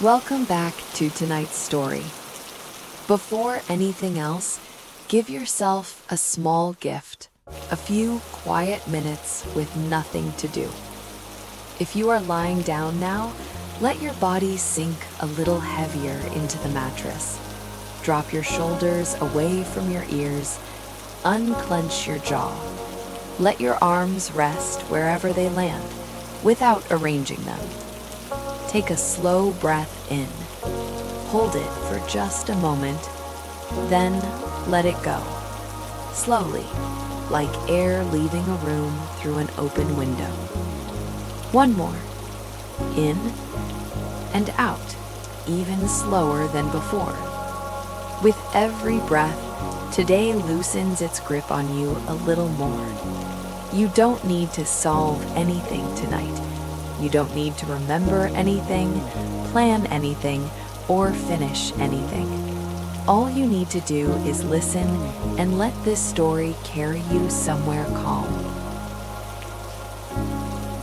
Welcome back to tonight's story. Before anything else, give yourself a small gift, a few quiet minutes with nothing to do. If you are lying down now, let your body sink a little heavier into the mattress. Drop your shoulders away from your ears, unclench your jaw. Let your arms rest wherever they land, without arranging them. Take a slow breath in. Hold it for just a moment, then let it go. Slowly, like air leaving a room through an open window. One more. In and out, even slower than before. With every breath, today loosens its grip on you a little more. You don't need to solve anything tonight. You don't need to remember anything, plan anything, or finish anything. All you need to do is listen and let this story carry you somewhere calm.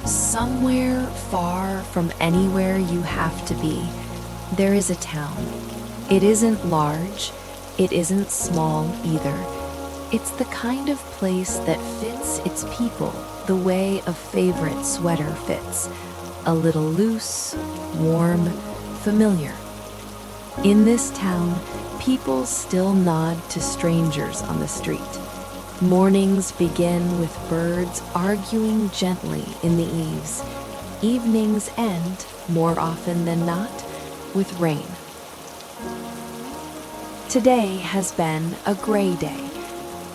Somewhere far from anywhere you have to be, there is a town. It isn't large, it isn't small either. It's the kind of place that fits its people the way a favorite sweater fits. A little loose, warm, familiar. In this town, people still nod to strangers on the street. Mornings begin with birds arguing gently in the eaves. Evenings end, more often than not, with rain. Today has been a gray day,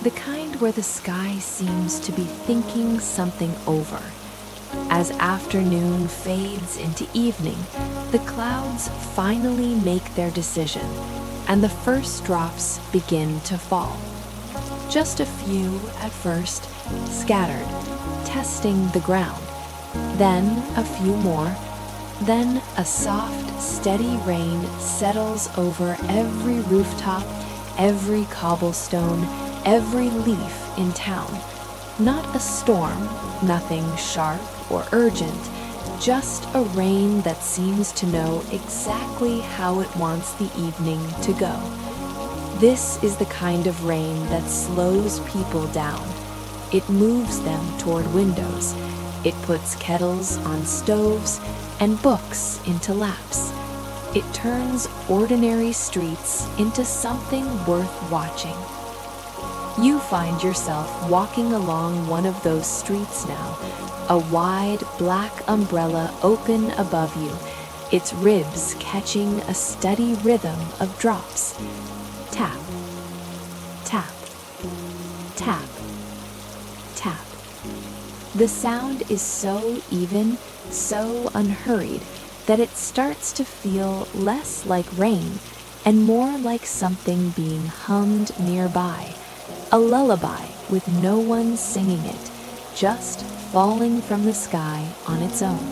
the kind where the sky seems to be thinking something over. As afternoon fades into evening, the clouds finally make their decision, and the first drops begin to fall. Just a few at first, scattered, testing the ground. Then a few more. Then a soft, steady rain settles over every rooftop, every cobblestone, every leaf in town. Not a storm, nothing sharp or urgent, just a rain that seems to know exactly how it wants the evening to go. This is the kind of rain that slows people down. It moves them toward windows. It puts kettles on stoves and books into laps. It turns ordinary streets into something worth watching. You find yourself walking along one of those streets now, a wide black umbrella open above you, its ribs catching a steady rhythm of drops. Tap, tap, tap, tap. The sound is so even, so unhurried, that it starts to feel less like rain and more like something being hummed nearby. A lullaby with no one singing it, just falling from the sky on its own.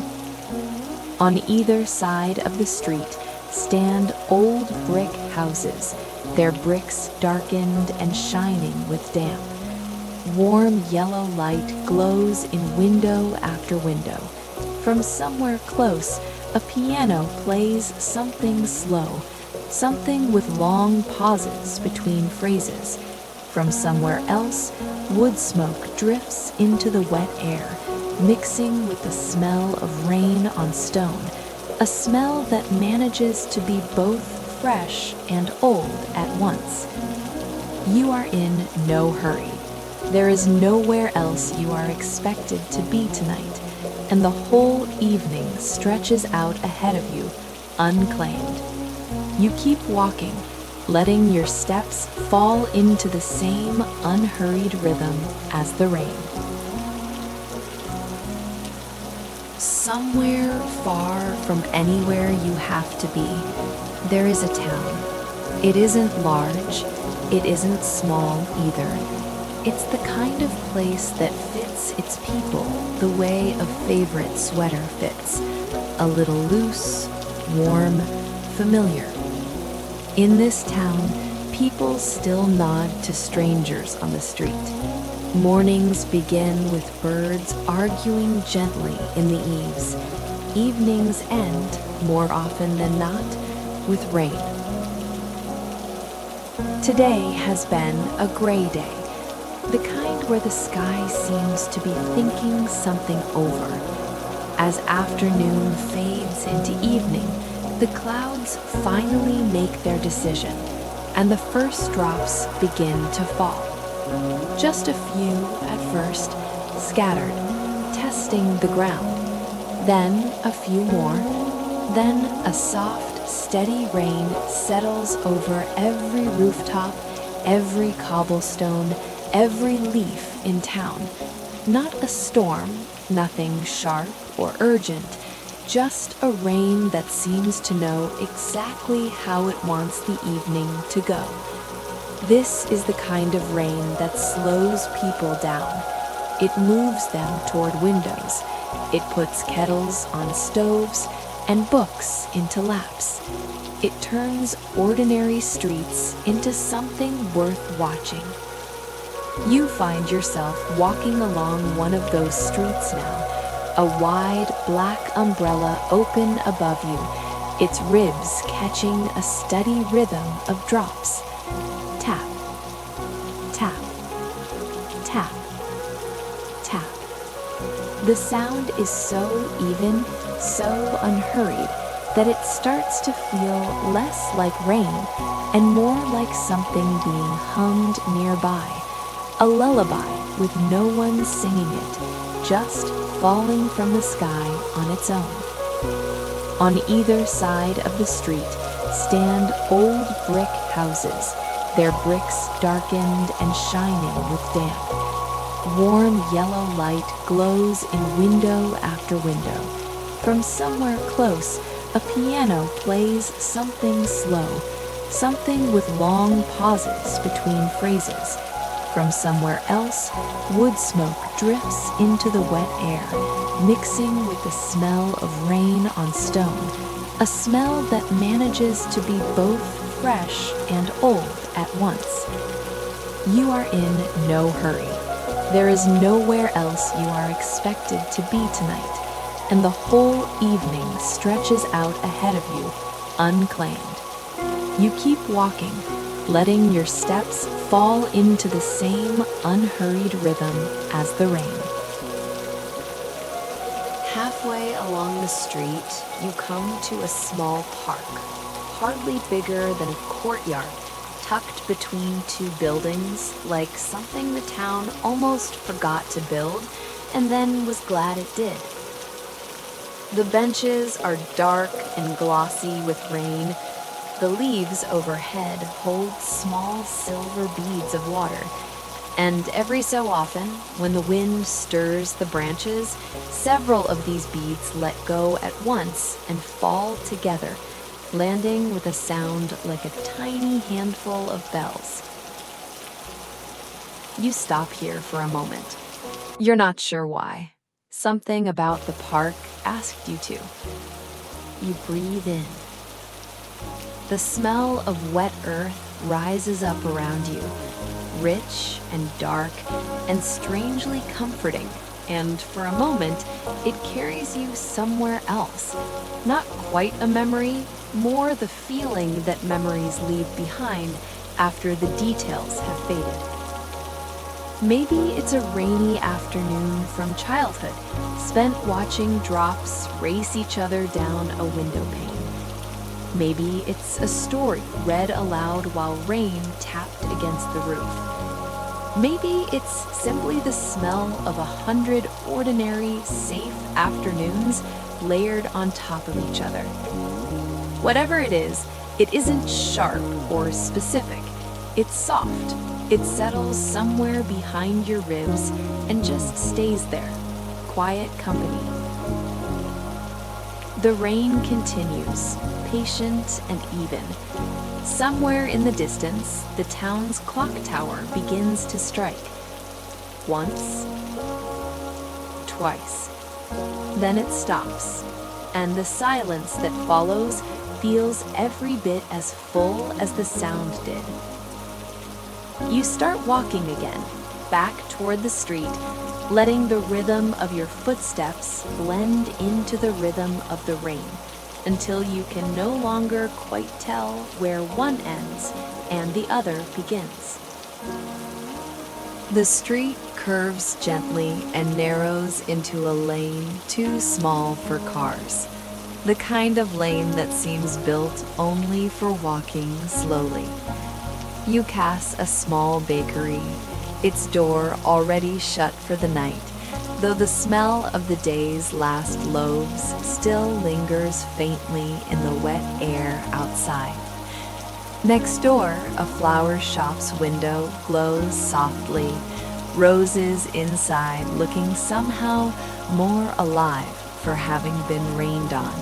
On either side of the street stand old brick houses, their bricks darkened and shining with damp. Warm yellow light glows in window after window. From somewhere close, a piano plays something slow, something with long pauses between phrases. From somewhere else, wood smoke drifts into the wet air, mixing with the smell of rain on stone, a smell that manages to be both fresh and old at once. You are in no hurry. There is nowhere else you are expected to be tonight, and the whole evening stretches out ahead of you, unclaimed. You keep walking, letting your steps fall into the same unhurried rhythm as the rain. Somewhere far from anywhere you have to be, there is a town. It isn't large, it isn't small either. It's the kind of place that fits its people the way a favorite sweater fits. A little loose, warm, familiar. In this town, people still nod to strangers on the street. Mornings begin with birds arguing gently in the eaves. Evenings end, more often than not, with rain. Today has been a gray day, the kind where the sky seems to be thinking something over. As afternoon fades into evening, the clouds finally make their decision, and the first drops begin to fall. Just a few at first, scattered, testing the ground. Then a few more. Then a soft, steady rain settles over every rooftop, every cobblestone, every leaf in town. Not a storm, nothing sharp or urgent, just a rain that seems to know exactly how it wants the evening to go. This is the kind of rain that slows people down. It moves them toward windows. It puts kettles on stoves and books into laps. It turns ordinary streets into something worth watching. You find yourself walking along one of those streets now, a wide black umbrella open above you, its ribs catching a steady rhythm of drops. Tap, tap, tap, tap. The sound is so even, so unhurried, that it starts to feel less like rain and more like something being hummed nearby, a lullaby with no one singing it, just falling from the sky on its own. On either side of the street stand old brick houses, their bricks darkened and shining with damp. Warm yellow light glows in window after window. From somewhere close, a piano plays something slow, something with long pauses between phrases. From somewhere else, wood smoke drifts into the wet air, mixing with the smell of rain on stone, a smell that manages to be both fresh and old at once. You are in no hurry. There is nowhere else you are expected to be tonight, and the whole evening stretches out ahead of you, unclaimed. You keep walking, letting your steps fall into the same unhurried rhythm as the rain. Halfway along the street, you come to a small park, hardly bigger than a courtyard, tucked between two buildings, like something the town almost forgot to build and then was glad it did. The benches are dark and glossy with rain. The leaves overhead hold small silver beads of water, and every so often, when the wind stirs the branches, several of these beads let go at once and fall together, landing with a sound like a tiny handful of bells. You stop here for a moment. You're not sure why. Something about the park asked you to. You breathe in. The smell of wet earth rises up around you, rich and dark and strangely comforting, and for a moment, it carries you somewhere else. Not quite a memory, more the feeling that memories leave behind after the details have faded. Maybe it's a rainy afternoon from childhood, spent watching drops race each other down a window pane. Maybe it's a story read aloud while rain tapped against the roof. Maybe it's simply the smell of 100 ordinary, safe afternoons layered on top of each other. Whatever it isn't sharp or specific. It's soft. It settles somewhere behind your ribs and just stays there, quiet company. The rain continues, patient and even. Somewhere in the distance, the town's clock tower begins to strike. Once, twice. Then it stops, and the silence that follows feels every bit as full as the sound did. You start walking again, back toward the street, letting the rhythm of your footsteps blend into the rhythm of the rain until you can no longer quite tell where one ends and the other begins. The street curves gently and narrows into a lane too small for cars, the kind of lane that seems built only for walking slowly. You pass a small bakery, its door already shut for the night, though the smell of the day's last loaves still lingers faintly in the wet air outside. Next door, a flower shop's window glows softly, roses inside looking somehow more alive for having been rained on,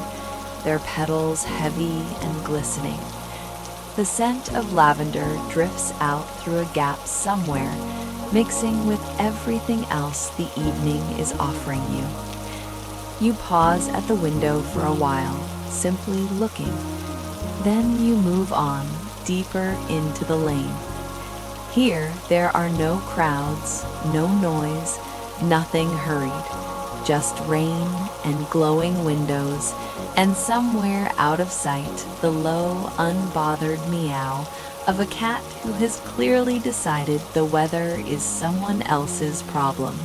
their petals heavy and glistening. The scent of lavender drifts out through a gap somewhere, mixing with everything else the evening is offering you. You pause at the window for a while, simply looking. Then you move on, deeper into the lane. Here, there are no crowds, no noise, nothing hurried, just rain and glowing windows, and somewhere out of sight, the low, unbothered meow of a cat who has clearly decided the weather is someone else's problem.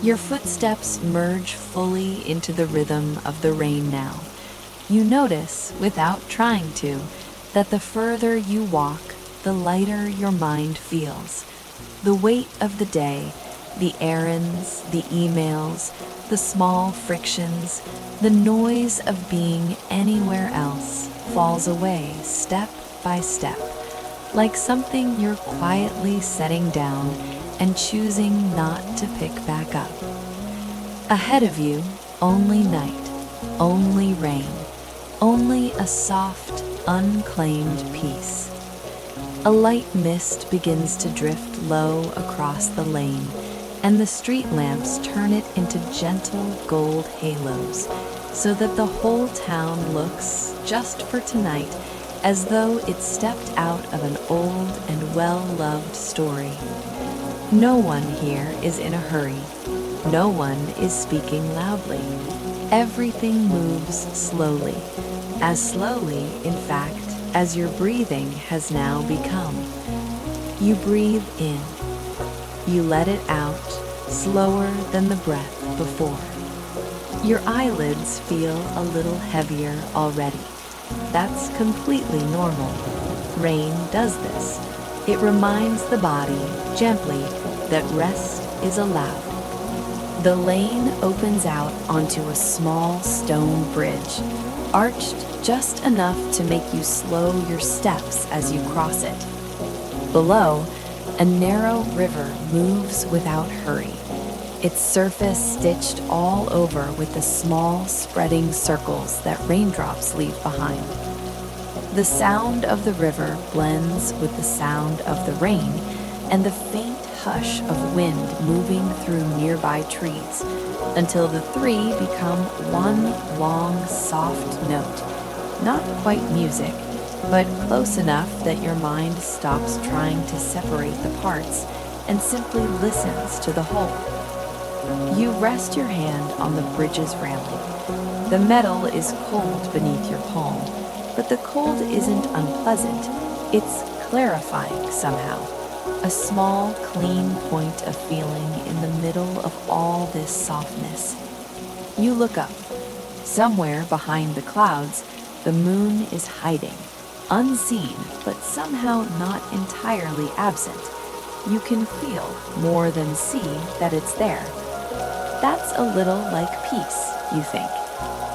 Your footsteps merge fully into the rhythm of the rain now. You notice, without trying to, that the further you walk, the lighter your mind feels. The weight of the day, the errands, the emails, the small frictions, the noise of being anywhere else falls away step by step, like something you're quietly setting down and choosing not to pick back up. Ahead of you, only night, only rain, only a soft, unclaimed peace. A light mist begins to drift low across the lane, and the street lamps turn it into gentle gold halos, so that the whole town looks, just for tonight, as though it stepped out of an old and well-loved story. No one here is in a hurry. No one is speaking loudly. Everything moves slowly, in fact, as your breathing has now become. You breathe in. You let it out, slower than the breath before. Your eyelids feel a little heavier already. That's completely normal. Rain does this. It reminds the body, gently, that rest is allowed. The lane opens out onto a small stone bridge, arched just enough to make you slow your steps as you cross it. Below, a narrow river moves without hurry, its surface stitched all over with the small, spreading circles that raindrops leave behind. The sound of the river blends with the sound of the rain and the faint hush of wind moving through nearby trees until the three become one long, soft note. Not quite music, but close enough that your mind stops trying to separate the parts and simply listens to the whole. You rest your hand on the bridge's railing. The metal is cold beneath your palm, but the cold isn't unpleasant. It's clarifying somehow. A small, clean point of feeling in the middle of all this softness. You look up. Somewhere behind the clouds, the moon is hiding, unseen, but somehow not entirely absent. You can feel, more than see, that it's there. That's a little like peace, you think.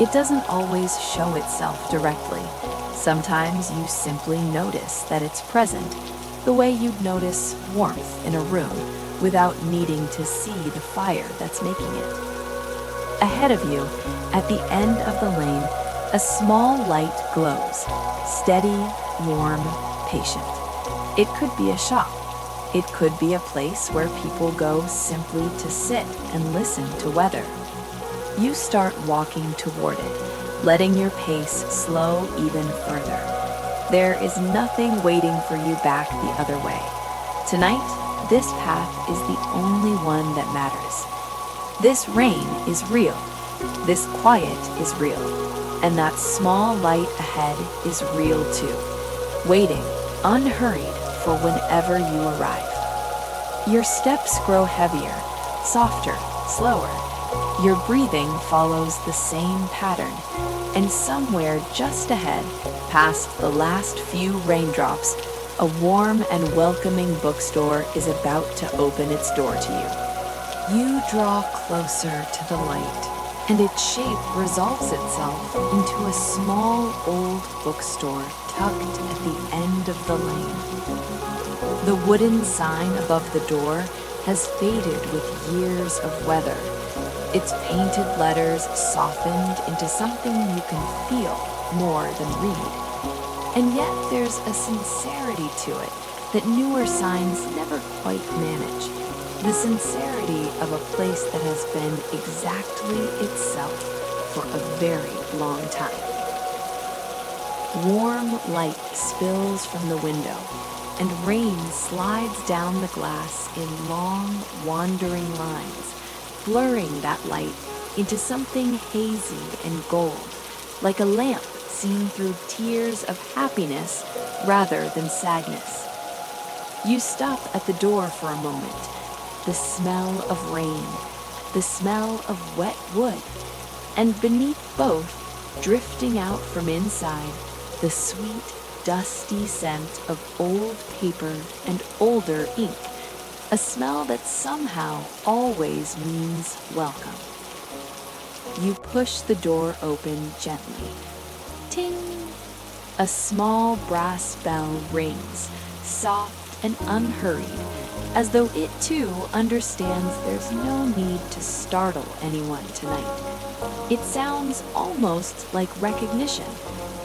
It doesn't always show itself directly. Sometimes you simply notice that it's present, the way you'd notice warmth in a room without needing to see the fire that's making it. Ahead of you, at the end of the lane, a small light glows, steady, warm, patient. It could be a shop. It could be a place where people go simply to sit and listen to weather. You start walking toward it, letting your pace slow even further. There is nothing waiting for you back the other way. Tonight, this path is the only one that matters. This rain is real. This quiet is real. And that small light ahead is real too, waiting, unhurried, for whenever you arrive. Your steps grow heavier, softer, slower. Your breathing follows the same pattern, and somewhere just ahead, past the last few raindrops, a warm and welcoming bookstore is about to open its door to you. You draw closer to the light, and its shape resolves itself into a small old bookstore tucked at the end of the lane. The wooden sign above the door has faded with years of weather, its painted letters softened into something you can feel more than read. And yet there's a sincerity to it that newer signs never quite manage. The sincerity of a place that has been exactly itself for a very long time. Warm light spills from the window, and rain slides down the glass in long, wandering lines, blurring that light into something hazy and gold, like a lamp seen through tears of happiness rather than sadness. You stop at the door for a moment. The smell of rain, the smell of wet wood, and beneath both, drifting out from inside, the sweet, dusty scent of old paper and older ink, a smell that somehow always means welcome. You push the door open gently. Ting! A small brass bell rings, soft and unhurried, as though it too understands there's no need to startle anyone tonight. It sounds almost like recognition,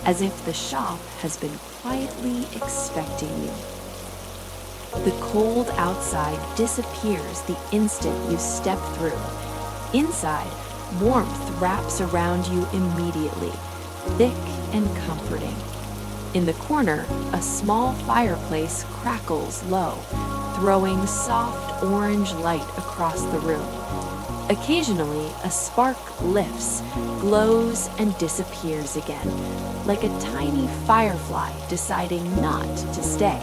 as if the shop has been quietly expecting you. The cold outside disappears the instant you step through. Inside, warmth wraps around you immediately, thick and comforting. In the corner, a small fireplace crackles low, throwing soft orange light across the room. Occasionally, a spark lifts, glows, and disappears again, like a tiny firefly deciding not to stay.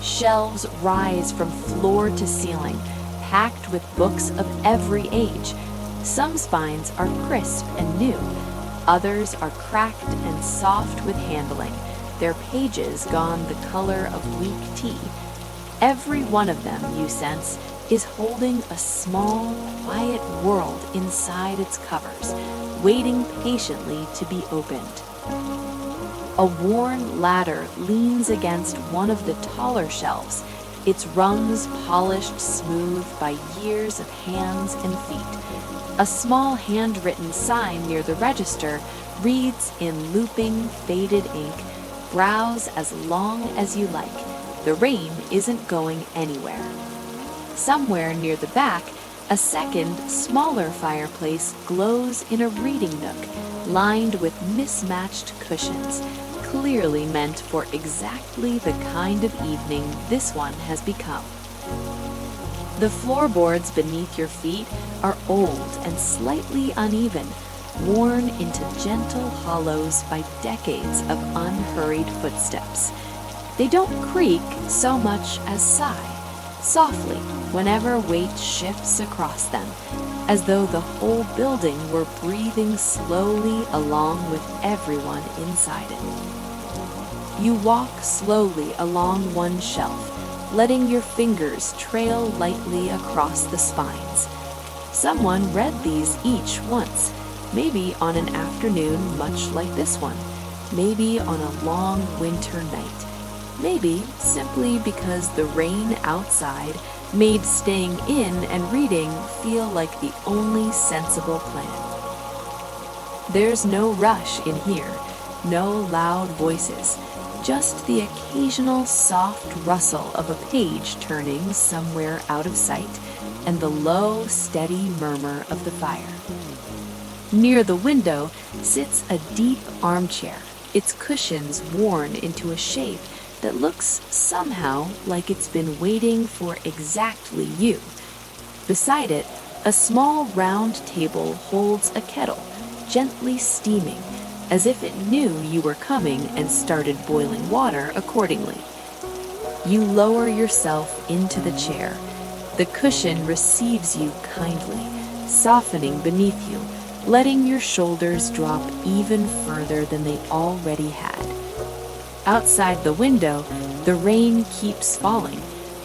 Shelves rise from floor to ceiling, packed with books of every age. Some spines are crisp and new. Others are cracked and soft with handling, their pages gone the color of weak tea. Every one of them, you sense, is holding a small, quiet world inside its covers, waiting patiently to be opened. A worn ladder leans against one of the taller shelves, its rungs polished smooth by years of hands and feet. A small handwritten sign near the register reads in looping, faded ink, "Browse as long as you like. The rain isn't going anywhere." Somewhere near the back, a second, smaller fireplace glows in a reading nook, lined with mismatched cushions, clearly meant for exactly the kind of evening this one has become. The floorboards beneath your feet are old and slightly uneven, worn into gentle hollows by decades of unhurried footsteps. They don't creak so much as sigh, softly whenever weight shifts across them, as though the whole building were breathing slowly along with everyone inside it. You walk slowly along one shelf, letting your fingers trail lightly across the spines. Someone read these each once, maybe on an afternoon much like this one, maybe on a long winter night, maybe simply because the rain outside made staying in and reading feel like the only sensible plan. There's no rush in here, no loud voices, just the occasional soft rustle of a page turning somewhere out of sight and the low, steady murmur of the fire. Near the window sits a deep armchair, its cushions worn into a shape that looks somehow like it's been waiting for exactly you. Beside it, a small round table holds a kettle, gently steaming, as if it knew you were coming and started boiling water accordingly. You lower yourself into the chair. The cushion receives you kindly, softening beneath you, letting your shoulders drop even further than they already had. Outside the window, the rain keeps falling,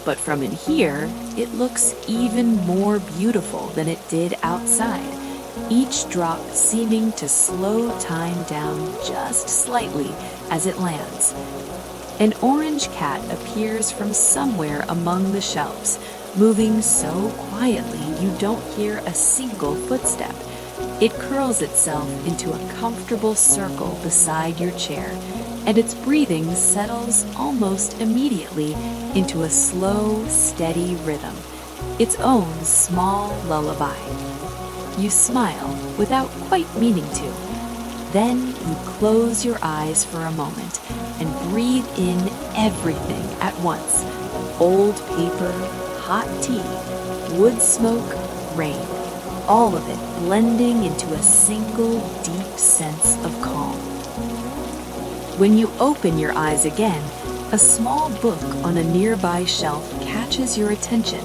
but from in here, it looks even more beautiful than it did outside, each drop seeming to slow time down just slightly as it lands. An orange cat appears from somewhere among the shelves, moving so quietly you don't hear a single footstep. It curls itself into a comfortable circle beside your chair, and its breathing settles almost immediately into a slow, steady rhythm, its own small lullaby. You smile without quite meaning to. Then you close your eyes for a moment and breathe in everything at once. Old paper, hot tea, wood smoke, rain. All of it blending into a single deep sense of calm. When you open your eyes again, a small book on a nearby shelf catches your attention.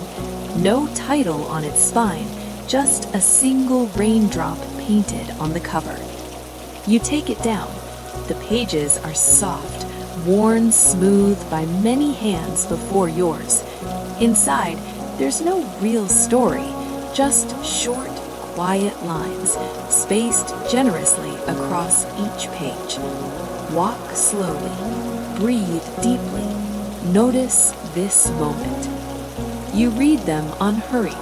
No title on its spine, just a single raindrop painted on the cover. You take it down. The pages are soft, worn smooth by many hands before yours. Inside, there's no real story, just short, quiet lines, spaced generously across each page. Walk slowly, breathe deeply, notice this moment. You read them unhurried,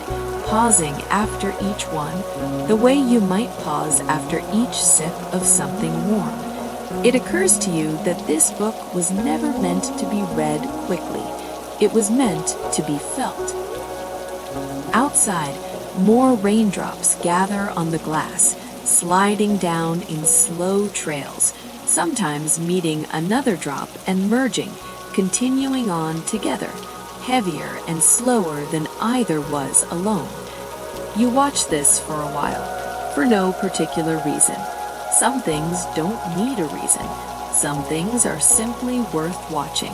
pausing after each one, the way you might pause after each sip of something warm. It occurs to you that this book was never meant to be read quickly. It was meant to be felt. Outside, more raindrops gather on the glass, sliding down in slow trails, sometimes meeting another drop and merging, continuing on together, heavier and slower than either was alone. You watch this for a while, for no particular reason. Some things don't need a reason. Some things are simply worth watching.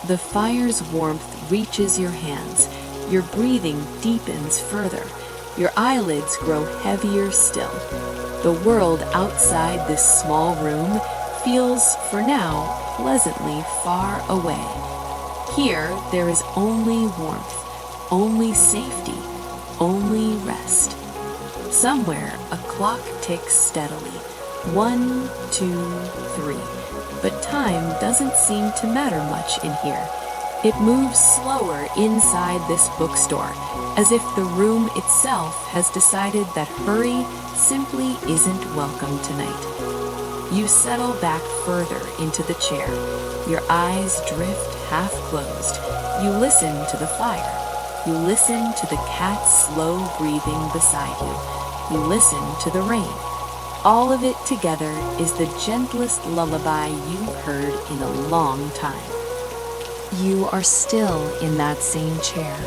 The fire's warmth reaches your hands. Your breathing deepens further. Your eyelids grow heavier still. The world outside this small room feels, for now, pleasantly far away. Here, there is only warmth, only safety, only rest. Somewhere, a clock ticks steadily. 1, 2, 3. But time doesn't seem to matter much in here. It moves slower inside this bookstore, as if the room itself has decided that hurry simply isn't welcome tonight. You settle back further into the chair. Your eyes drift half closed. You listen to the fire. You listen to the cat's slow breathing beside you. You listen to the rain. All of it together is the gentlest lullaby you've heard in a long time. You are still in that same chair.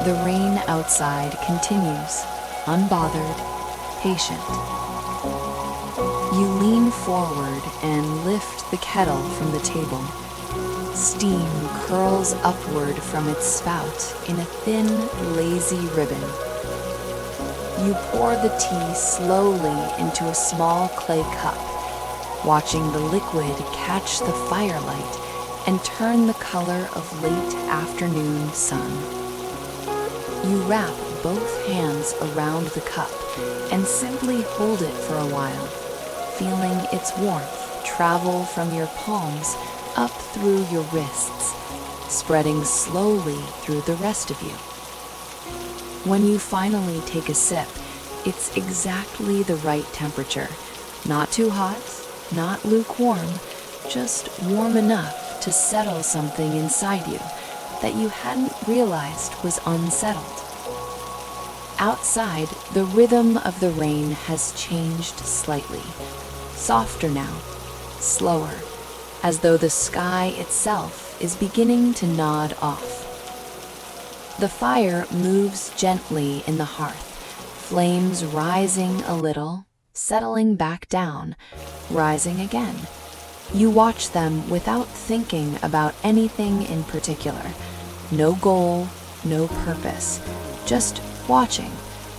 The rain outside continues, unbothered, patient. You lean forward and lift the kettle from the table. Steam curls upward from its spout in a thin, lazy ribbon. You pour the tea slowly into a small clay cup, watching the liquid catch the firelight and turn the color of late afternoon sun. You wrap both hands around the cup and simply hold it for a while, feeling its warmth travel from your palms up through your wrists, spreading slowly through the rest of you. When you finally take a sip, it's exactly the right temperature. Not too hot, not lukewarm, just warm enough to settle something inside you that you hadn't realized was unsettled. Outside, the rhythm of the rain has changed slightly. Softer now, slower, as though the sky itself is beginning to nod off. The fire moves gently in the hearth, flames rising a little, settling back down, rising again. You watch them without thinking about anything in particular. No goal, no purpose, just watching,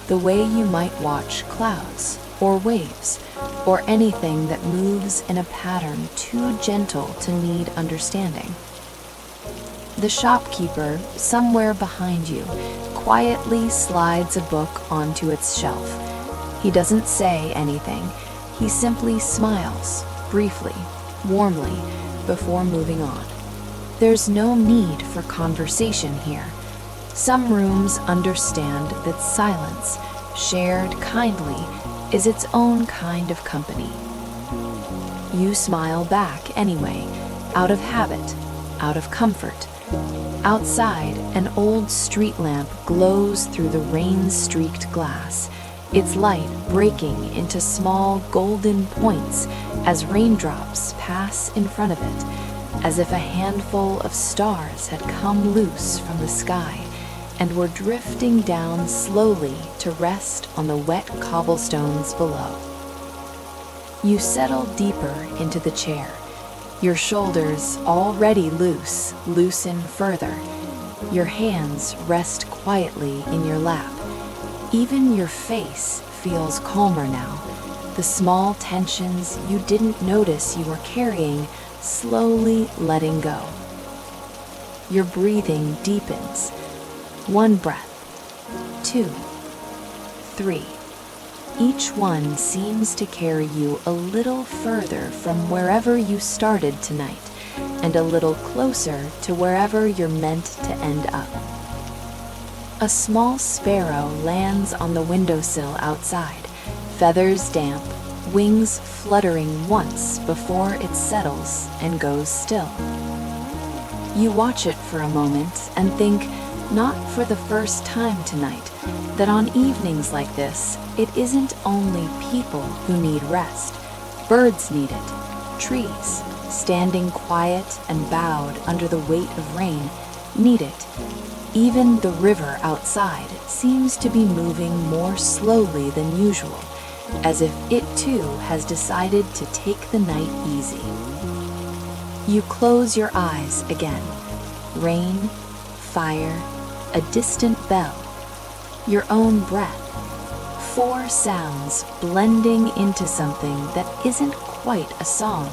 the way you might watch clouds or waves, or anything that moves in a pattern too gentle to need understanding. The shopkeeper, somewhere behind you, quietly slides a book onto its shelf. He doesn't say anything. He simply smiles, briefly, warmly, before moving on. There's no need for conversation here. Some rooms understand that silence, shared kindly, is its own kind of company. You smile back anyway, out of habit, out of comfort. Outside, an old street lamp glows through the rain-streaked glass, its light breaking into small golden points as raindrops pass in front of it, as if a handful of stars had come loose from the sky and were drifting down slowly to rest on the wet cobblestones below. You settle deeper into the chair. Your shoulders, already loose, loosen further. Your hands rest quietly in your lap. Even your face feels calmer now. The small tensions you didn't notice you were carrying slowly letting go. Your breathing deepens. 1 breath, 2, 3. Each one seems to carry you a little further from wherever you started tonight, and a little closer to wherever you're meant to end up. A small sparrow lands on the windowsill outside, feathers damp, wings fluttering once before it settles and goes still. You watch it for a moment and think, not for the first time tonight, that on evenings like this, it isn't only people who need rest. Birds need it. Trees, standing quiet and bowed under the weight of rain, need it. Even the river outside seems to be moving more slowly than usual, as if it too has decided to take the night easy. You close your eyes again. Rain, fire, a distant bell, your own breath. 4 sounds blending into something that isn't quite a song,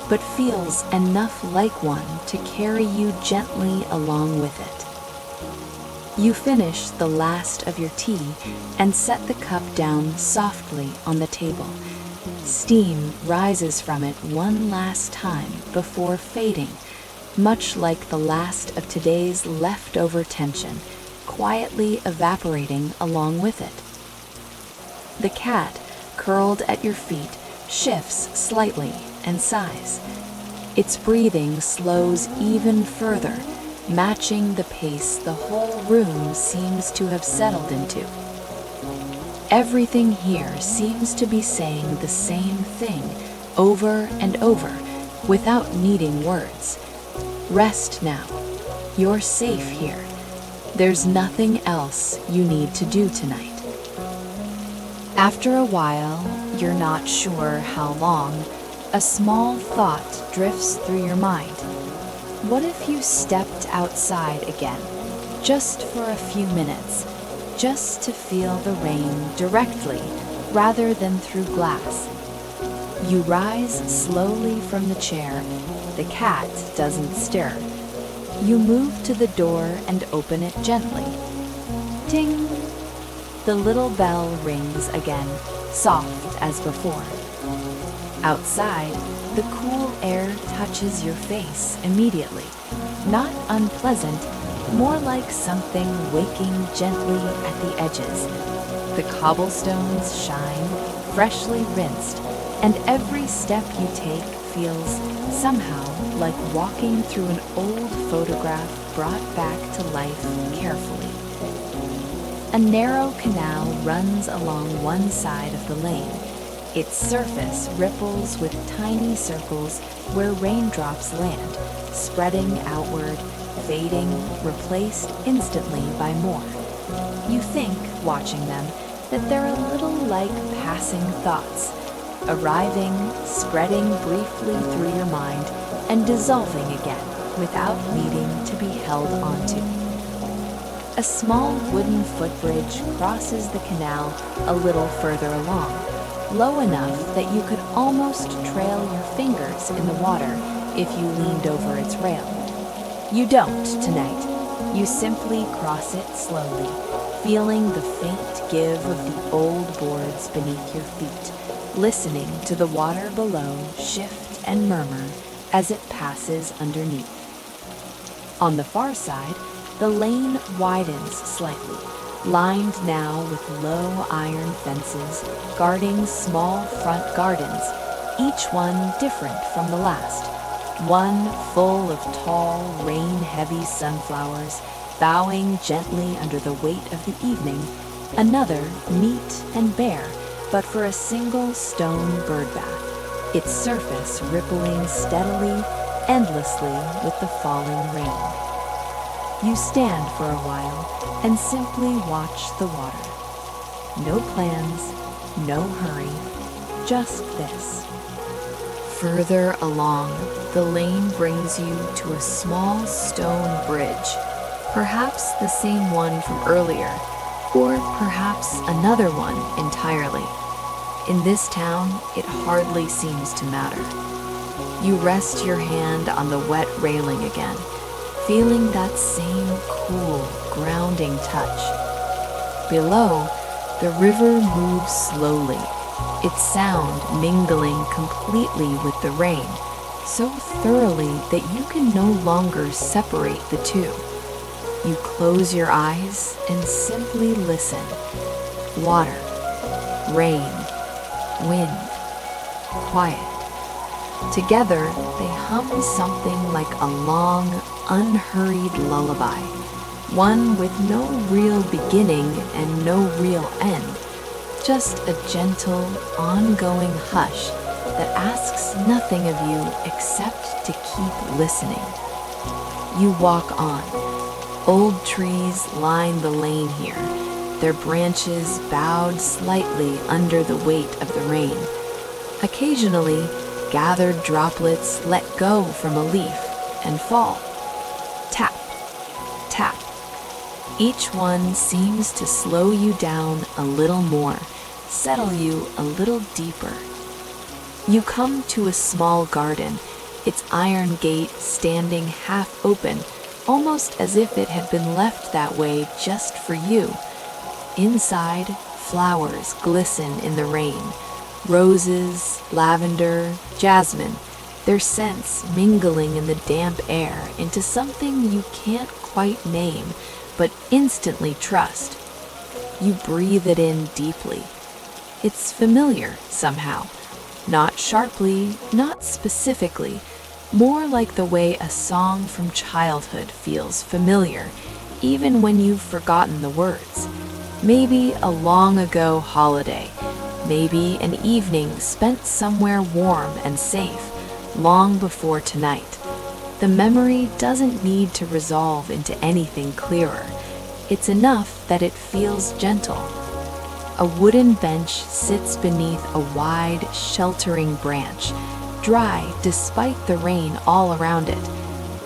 but feels enough like one to carry you gently along with it. You finish the last of your tea and set the cup down softly on the table. Steam rises from it one last time before fading, much like the last of today's leftover tension, quietly evaporating along with it. The cat, curled at your feet, shifts slightly and sighs. Its breathing slows even further, matching the pace the whole room seems to have settled into. Everything here seems to be saying the same thing over and over without needing words. Rest now. You're safe here. There's nothing else you need to do tonight. After a while, you're not sure how long, a small thought drifts through your mind. What if you stepped outside again, just for a few minutes, just to feel the rain directly rather than through glass? You rise slowly from the chair. The cat doesn't stir. You move to the door and open it gently. Ting! The little bell rings again, soft as before. Outside, the cool air touches your face immediately. Not unpleasant, more like something waking gently at the edges. The cobblestones shine, freshly rinsed, and every step you take feels somehow like walking through an old photograph brought back to life carefully. A narrow canal runs along one side of the lane. Its surface ripples with tiny circles where raindrops land, spreading outward, fading, replaced instantly by more. You think, watching them, that they're a little like passing thoughts, arriving, spreading briefly through your mind, and dissolving again without needing to be held onto. A small wooden footbridge crosses the canal a little further along, low enough that you could almost trail your fingers in the water if you leaned over its rail. You don't tonight. You simply cross it slowly, feeling the faint give of the old boards beneath your feet, listening to the water below shift and murmur as it passes underneath. On the far side, the lane widens slightly, lined now with low iron fences guarding small front gardens, each one different from the last. One full of tall, rain-heavy sunflowers bowing gently under the weight of the evening, another neat and bare, but for a single stone birdbath, its surface rippling steadily, endlessly with the falling rain. You stand for a while and simply watch the water. No plans, no hurry, just this. Further along, the lane brings you to a small stone bridge, perhaps the same one from earlier, or perhaps another one entirely. In this town, it hardly seems to matter. You rest your hand on the wet railing again, feeling that same cool, grounding touch. Below, the river moves slowly, its sound mingling completely with the rain, so thoroughly that you can no longer separate the two. You close your eyes and simply listen. Water, rain, wind, quiet. Together, they hum something like a long, unhurried lullaby, one with no real beginning and no real end, just a gentle, ongoing hush that asks nothing of you except to keep listening. You walk on. Old trees line the lane here, their branches bowed slightly under the weight of the rain. Occasionally, gathered droplets let go from a leaf and fall. Tap, tap. Each one seems to slow you down a little more, settle you a little deeper. You come to a small garden, its iron gate standing half open, almost as if it had been left that way just for you. Inside, flowers glisten in the rain. Roses, lavender, jasmine, their scents mingling in the damp air into something you can't quite name, but instantly trust. You breathe it in deeply. It's familiar somehow. Not sharply, not specifically, more like the way a song from childhood feels familiar, even when you've forgotten the words. Maybe a long ago holiday, maybe an evening spent somewhere warm and safe, long before tonight. The memory doesn't need to resolve into anything clearer. It's enough that it feels gentle. A wooden bench sits beneath a wide, sheltering branch, dry despite the rain all around it.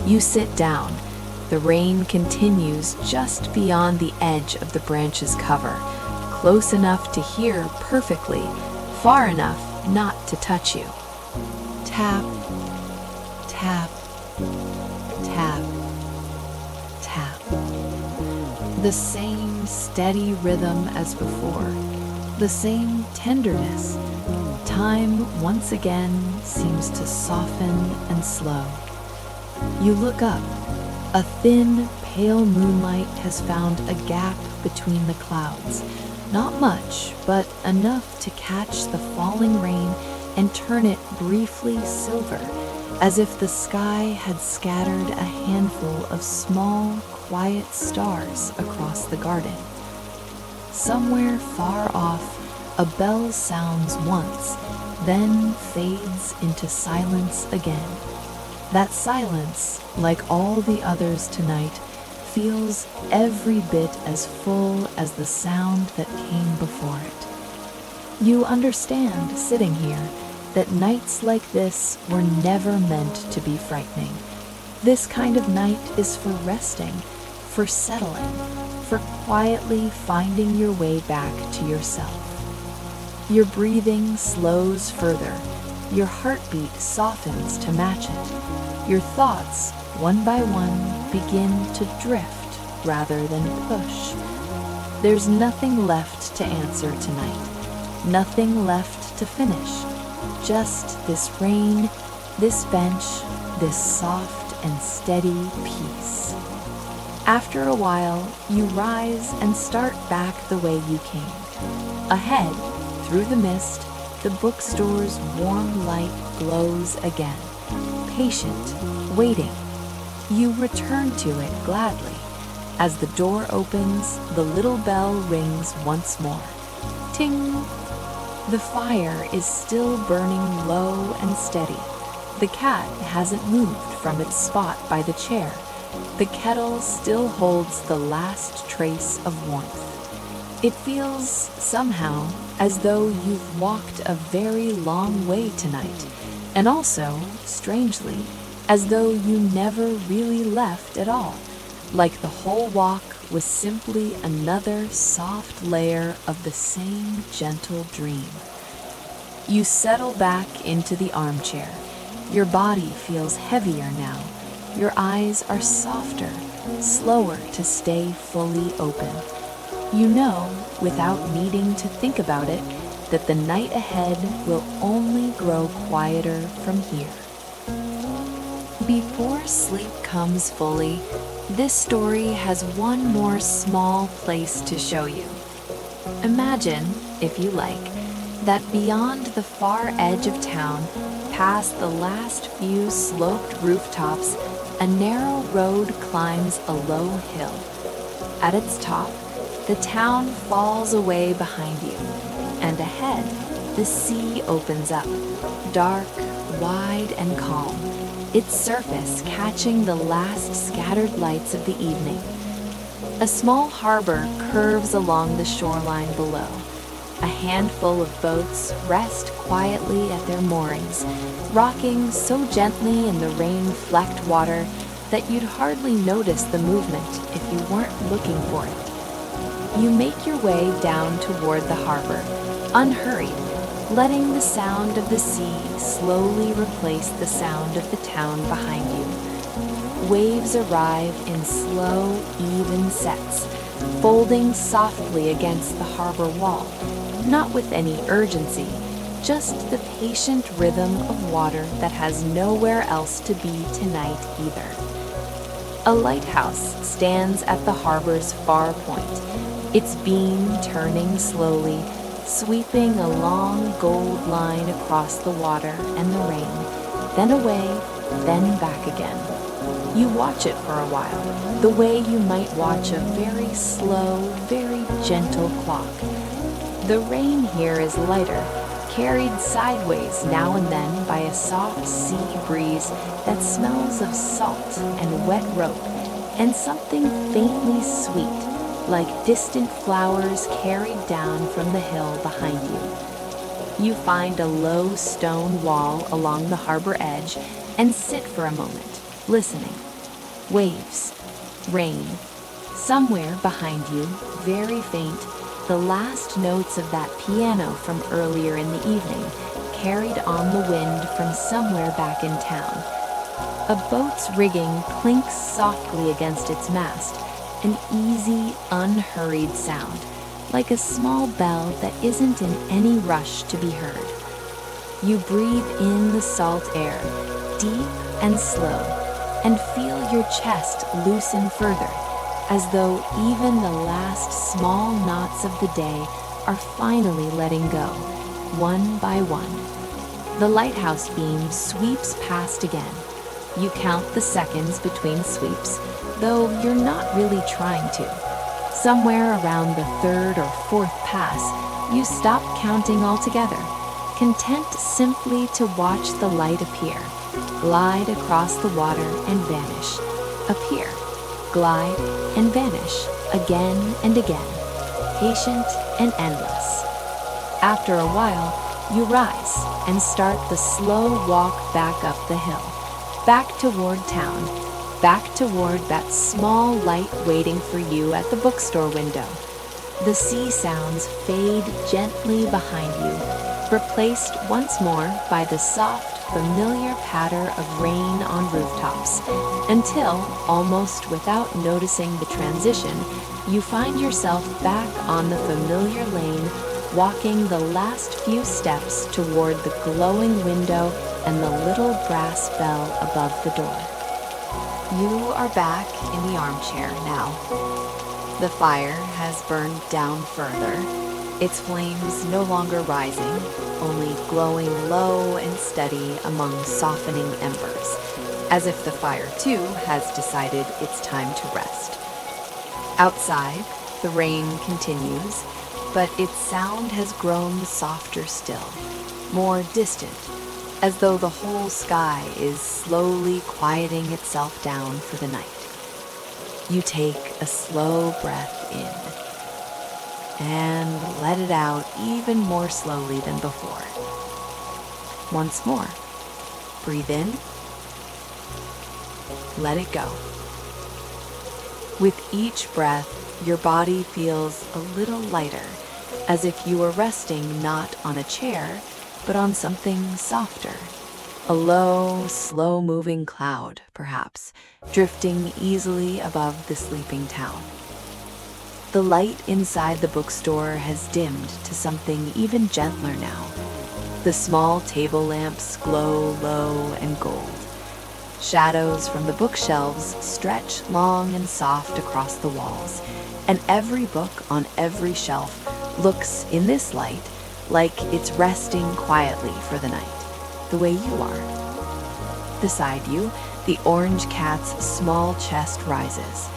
You sit down. The rain continues just beyond the edge of the branch's cover, close enough to hear perfectly, far enough not to touch you. Tap, tap, tap, tap. The same steady rhythm as before, the same tenderness. Time once again seems to soften and slow. You look up. A thin, pale moonlight has found a gap between the clouds. Not much, but enough to catch the falling rain and turn it briefly silver, as if the sky had scattered a handful of small, quiet stars across the garden. Somewhere far off, A bell sounds once, then fades into silence again. That silence, like all the others tonight, feels every bit as full as the sound that came before it. You understand, sitting here, that nights like this were never meant to be frightening. This kind of night is for resting, for settling, for quietly finding your way back to yourself. Your breathing slows further, your heartbeat softens to match it. Your thoughts, one by one, begin to drift rather than push. There's nothing left to answer tonight, nothing left to finish. Just this rain, this bench, this soft and steady peace. After a while, you rise and start back the way you came. Ahead, through the mist, the bookstore's warm light glows again. Patient, waiting. You return to it gladly. As the door opens, the little bell rings once more. Ting! The fire is still burning low and steady. The cat hasn't moved from its spot by the chair. The kettle still holds the last trace of warmth. It feels, somehow, as though you've walked a very long way tonight, and also, strangely, as though you never really left at all, like the whole walk was simply another soft layer of the same gentle dream. You settle back into the armchair. Your body feels heavier now. Your eyes are softer, slower to stay fully open. You know, without needing to think about it, that the night ahead will only grow quieter from here. Before sleep comes fully, this story has one more small place to show you. Imagine, if you like, that beyond the far edge of town, past the last few sloped rooftops, a narrow road climbs a low hill. At its top, the town falls away behind you, and ahead, the sea opens up, dark, wide, and calm, its surface catching the last scattered lights of the evening. A small harbor curves along the shoreline below. A handful of boats rest quietly at their moorings, rocking so gently in the rain-flecked water that you'd hardly notice the movement if you weren't looking for it. You make your way down toward the harbor, unhurried, letting the sound of the sea slowly replace the sound of the town behind you. Waves arrive in slow, even sets, folding softly against the harbor wall, not with any urgency, just the patient rhythm of water that has nowhere else to be tonight either. A lighthouse stands at the harbor's far point, its beam turning slowly, sweeping a long gold line across the water and the rain, then away, then back again. You watch it for a while, the way you might watch a very slow, very gentle clock. The rain here is lighter, carried sideways now and then by a soft sea breeze that smells of salt and wet rope, and something faintly sweet, like distant flowers carried down from the hill behind you. You find a low stone wall along the harbor edge and sit for a moment, listening. Waves, rain. Somewhere behind you, very faint, the last notes of that piano from earlier in the evening, carried on the wind from somewhere back in town. A boat's rigging clinks softly against its mast, an easy, unhurried sound, like a small bell that isn't in any rush to be heard. You breathe in the salt air, deep and slow, and feel your chest loosen further, as though even the last small knots of the day are finally letting go, one by one. The lighthouse beam sweeps past again. You count the seconds between sweeps, though you're not really trying to. Somewhere around the third or fourth pass, you stop counting altogether, content simply to watch the light appear, glide across the water and vanish, appear, glide and vanish, again and again, patient and endless. After a while, you rise and start the slow walk back up the hill, back toward town, back toward that small light waiting for you at the bookstore window. The sea sounds fade gently behind you, replaced once more by the soft, familiar patter of rain on rooftops, until, almost without noticing the transition, you find yourself back on the familiar lane, walking the last few steps toward the glowing window and the little brass bell above the door. You are back in the armchair now. The fire has burned down further, its flames no longer rising, only glowing low and steady among softening embers, as if the fire too has decided it's time to rest. Outside, the rain continues, but its sound has grown softer still, more distant, as though the whole sky is slowly quieting itself down for the night. You take a slow breath in and let it out even more slowly than before. Once more, breathe in, let it go. With each breath, your body feels a little lighter, as if you were resting not on a chair, but on something softer. A low, slow-moving cloud, perhaps, drifting easily above the sleeping town. The light inside the bookstore has dimmed to something even gentler now. The small table lamps glow low and gold. Shadows from the bookshelves stretch long and soft across the walls, and every book on every shelf looks, in this light, like it's resting quietly for the night, the way you are. Beside you, the orange cat's small chest rises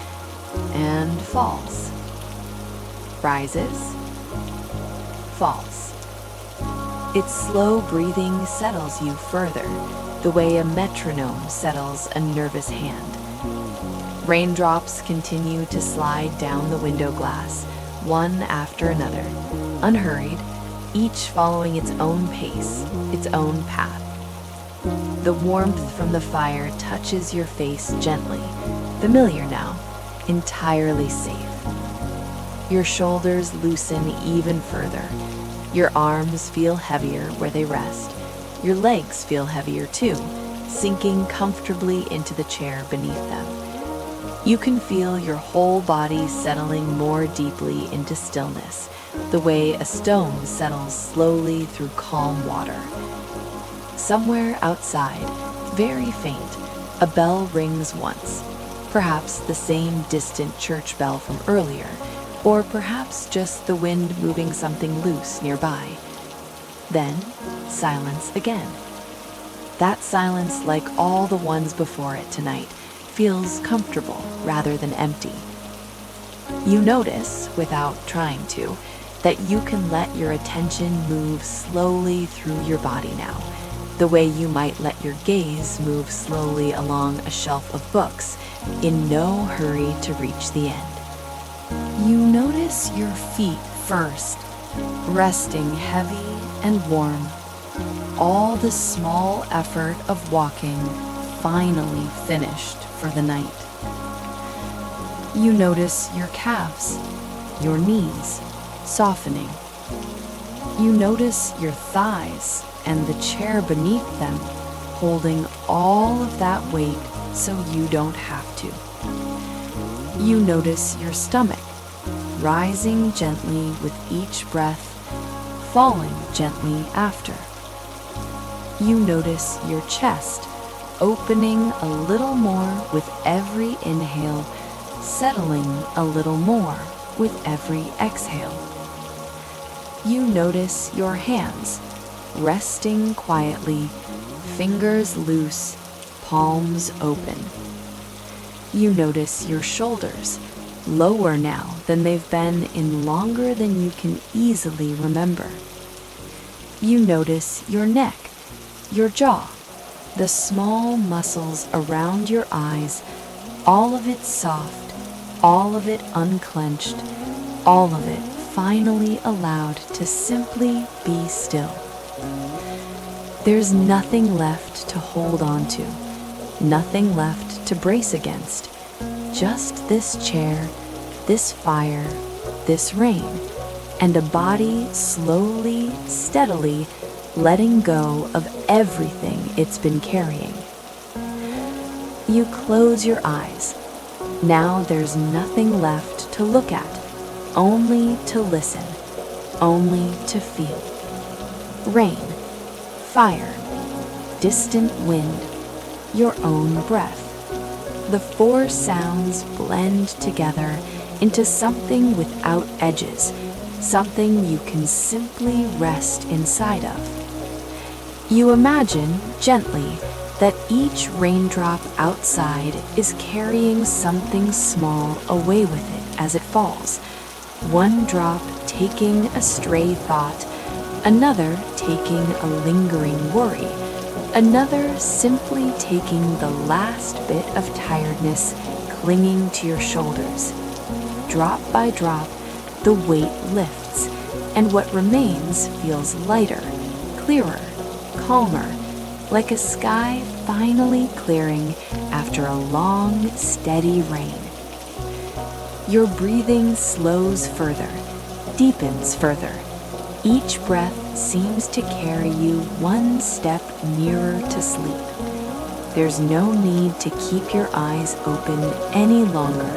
and falls. Rises, falls. Its slow breathing settles you further, the way a metronome settles a nervous hand. Raindrops continue to slide down the window glass, one after another, unhurried, each following its own pace, its own path. The warmth from the fire touches your face gently, familiar now, entirely safe. Your shoulders loosen even further. Your arms feel heavier where they rest. Your legs feel heavier too, sinking comfortably into the chair beneath them. You can feel your whole body settling more deeply into stillness, the way a stone settles slowly through calm water. Somewhere outside, very faint, a bell rings once, perhaps the same distant church bell from earlier, or perhaps just the wind moving something loose nearby. Then, silence again. That silence, like all the ones before it tonight, feels comfortable rather than empty. You notice, without trying to, that you can let your attention move slowly through your body now, the way you might let your gaze move slowly along a shelf of books, in no hurry to reach the end. You notice your feet first, resting heavy and warm. All the small effort of walking finally finished for the night. You notice your calves, your knees, softening. You notice your thighs and the chair beneath them, holding all of that weight so you don't have to. You notice your stomach, rising gently with each breath, falling gently after. You notice your chest, opening a little more with every inhale, settling a little more with every exhale. You notice your hands, resting quietly, fingers loose, palms open. You notice your shoulders, lower now than they've been in longer than you can easily remember. You notice your neck, your jaw, the small muscles around your eyes, all of it soft, all of it unclenched, all of it finally allowed to simply be still. There's nothing left to hold on to, nothing left to brace against, just this chair, this fire, this rain, and a body slowly, steadily letting go of everything it's been carrying. You close your eyes. Now there's nothing left to look at, only to listen, only to feel. Rain, fire, distant wind, your own breath. The four sounds blend together into something without edges, something you can simply rest inside of. You imagine, gently, that each raindrop outside is carrying something small away with it as it falls. One drop taking a stray thought, another taking a lingering worry, another simply taking the last bit of tiredness clinging to your shoulders. Drop by drop, the weight lifts, and what remains feels lighter, clearer, calmer, like a sky finally clearing after a long, steady rain. Your breathing slows further, deepens further. Each breath seems to carry you one step nearer to sleep. There's no need to keep your eyes open any longer.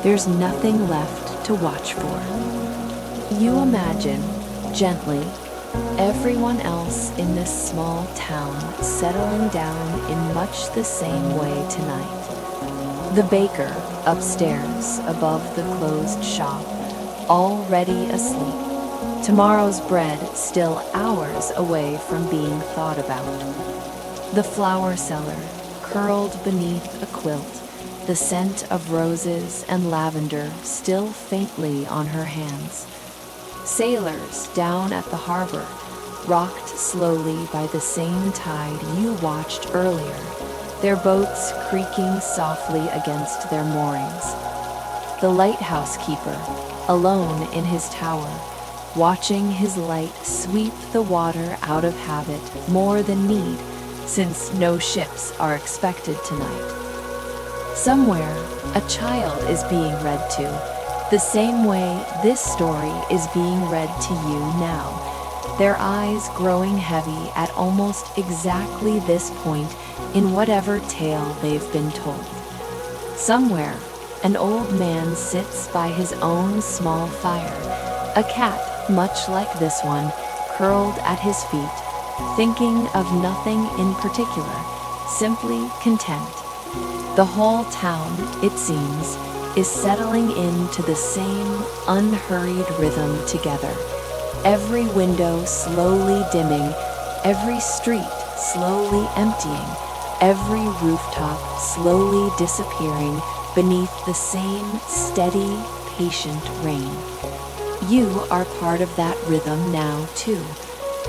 There's nothing left to watch for. You imagine, gently, everyone else in this small town settling down in much the same way tonight. The baker upstairs above the closed shop, already asleep. Tomorrow's bread still hours away from being thought about. The flower seller curled beneath a quilt, the scent of roses and lavender still faintly on her hands. Sailors down at the harbor, rocked slowly by the same tide you watched earlier, their boats creaking softly against their moorings. The lighthouse keeper, alone in his tower, watching his light sweep the water out of habit more than need, since no ships are expected tonight. Somewhere, a child is being read to, the same way this story is being read to you now, their eyes growing heavy at almost exactly this point in whatever tale they've been told. Somewhere, an old man sits by his own small fire, a cat much like this one, curled at his feet, thinking of nothing in particular, simply content. The whole town, it seems, is settling into the same unhurried rhythm together. Every window slowly dimming, every street slowly emptying, every rooftop slowly disappearing beneath the same steady, patient rain. You are part of that rhythm now, too,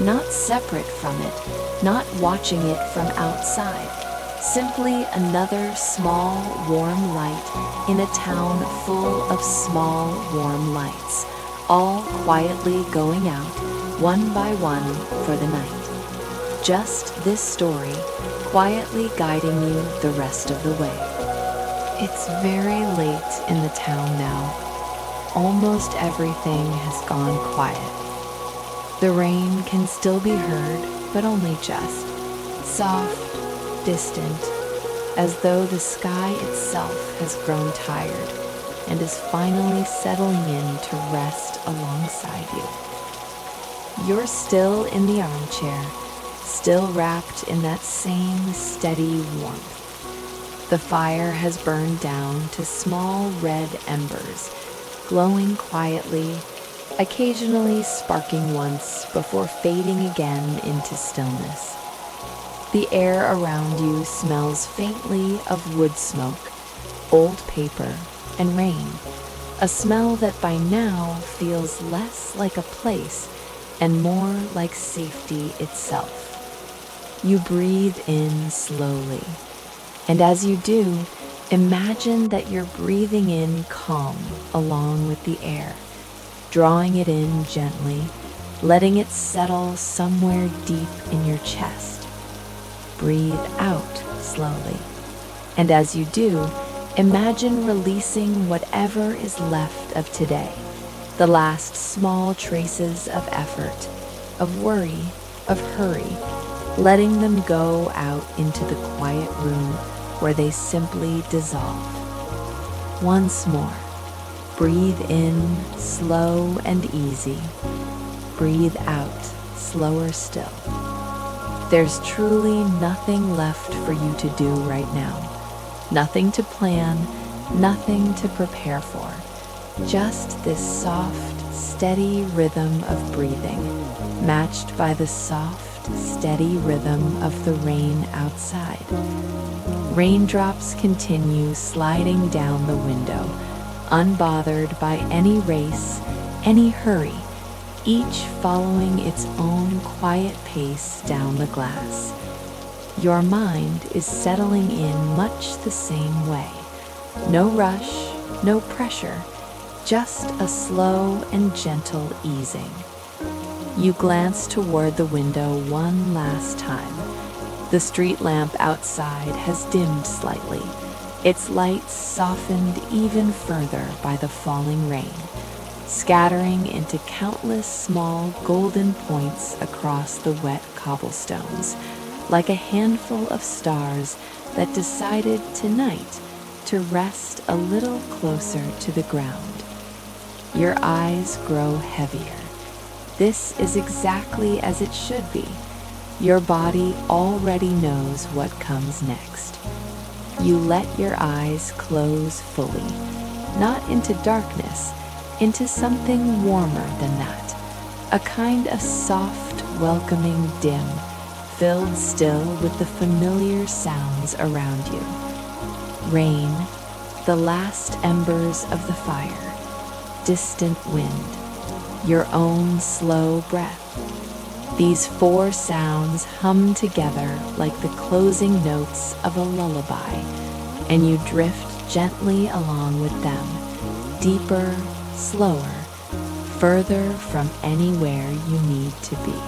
not separate from it, not watching it from outside, simply another small, warm light in a town full of small, warm lights, all quietly going out, one by one, for the night. Just this story, quietly guiding you the rest of the way. It's very late in the town now. Almost everything has gone quiet. The rain can still be heard, but only just. Soft, distant, as though the sky itself has grown tired and is finally settling in to rest alongside you. You're still in the armchair, still wrapped in that same steady warmth. The fire has burned down to small red embers, glowing quietly, occasionally sparking once before fading again into stillness. The air around you smells faintly of wood smoke, old paper, and rain, a smell that by now feels less like a place and more like safety itself. You breathe in slowly, and as you do, imagine that you're breathing in calm along with the air, drawing it in gently, letting it settle somewhere deep in your chest. Breathe out slowly, and as you do, imagine releasing whatever is left of today, the last small traces of effort, of worry, of hurry, letting them go out into the quiet room where they simply dissolve. Once more, breathe in slow and easy. Breathe out slower still. There's truly nothing left for you to do right now. Nothing to plan, nothing to prepare for. Just this soft, steady rhythm of breathing, matched by the soft, steady rhythm of the rain outside. Raindrops continue sliding down the window, unbothered by any race, any hurry, each following its own quiet pace down the glass. Your mind is settling in much the same way. No rush, no pressure, just a slow and gentle easing. You glance toward the window one last time. The street lamp outside has dimmed slightly, its light softened even further by the falling rain, scattering into countless small golden points across the wet cobblestones, like a handful of stars that decided tonight to rest a little closer to the ground. Your eyes grow heavier. This is exactly as it should be. Your body already knows what comes next. You let your eyes close fully, not into darkness, into something warmer than that, a kind of soft, welcoming dim, filled still with the familiar sounds around you. Rain, the last embers of the fire, distant wind, your own slow breath. These four sounds hum together like the closing notes of a lullaby, and you drift gently along with them, deeper, slower, further from anywhere you need to be.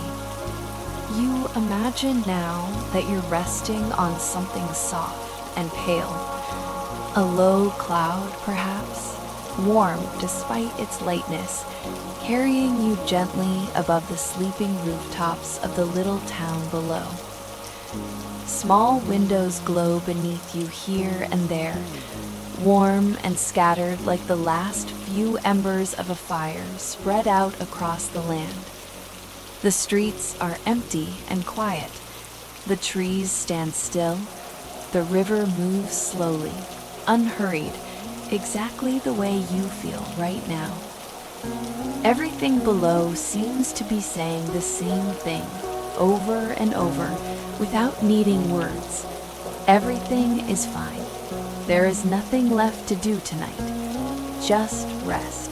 You imagine now that you're resting on something soft and pale, a low cloud perhaps, warm despite its lightness, carrying you gently above the sleeping rooftops of the little town below. Small windows glow beneath you here and there, warm and scattered like the last few embers of a fire spread out across the land. The streets are empty and quiet. The trees stand still. The river moves slowly, unhurried, exactly the way you feel right now. Everything below seems to be saying the same thing over and over without needing words. Everything is fine. There is nothing left to do tonight. Just rest.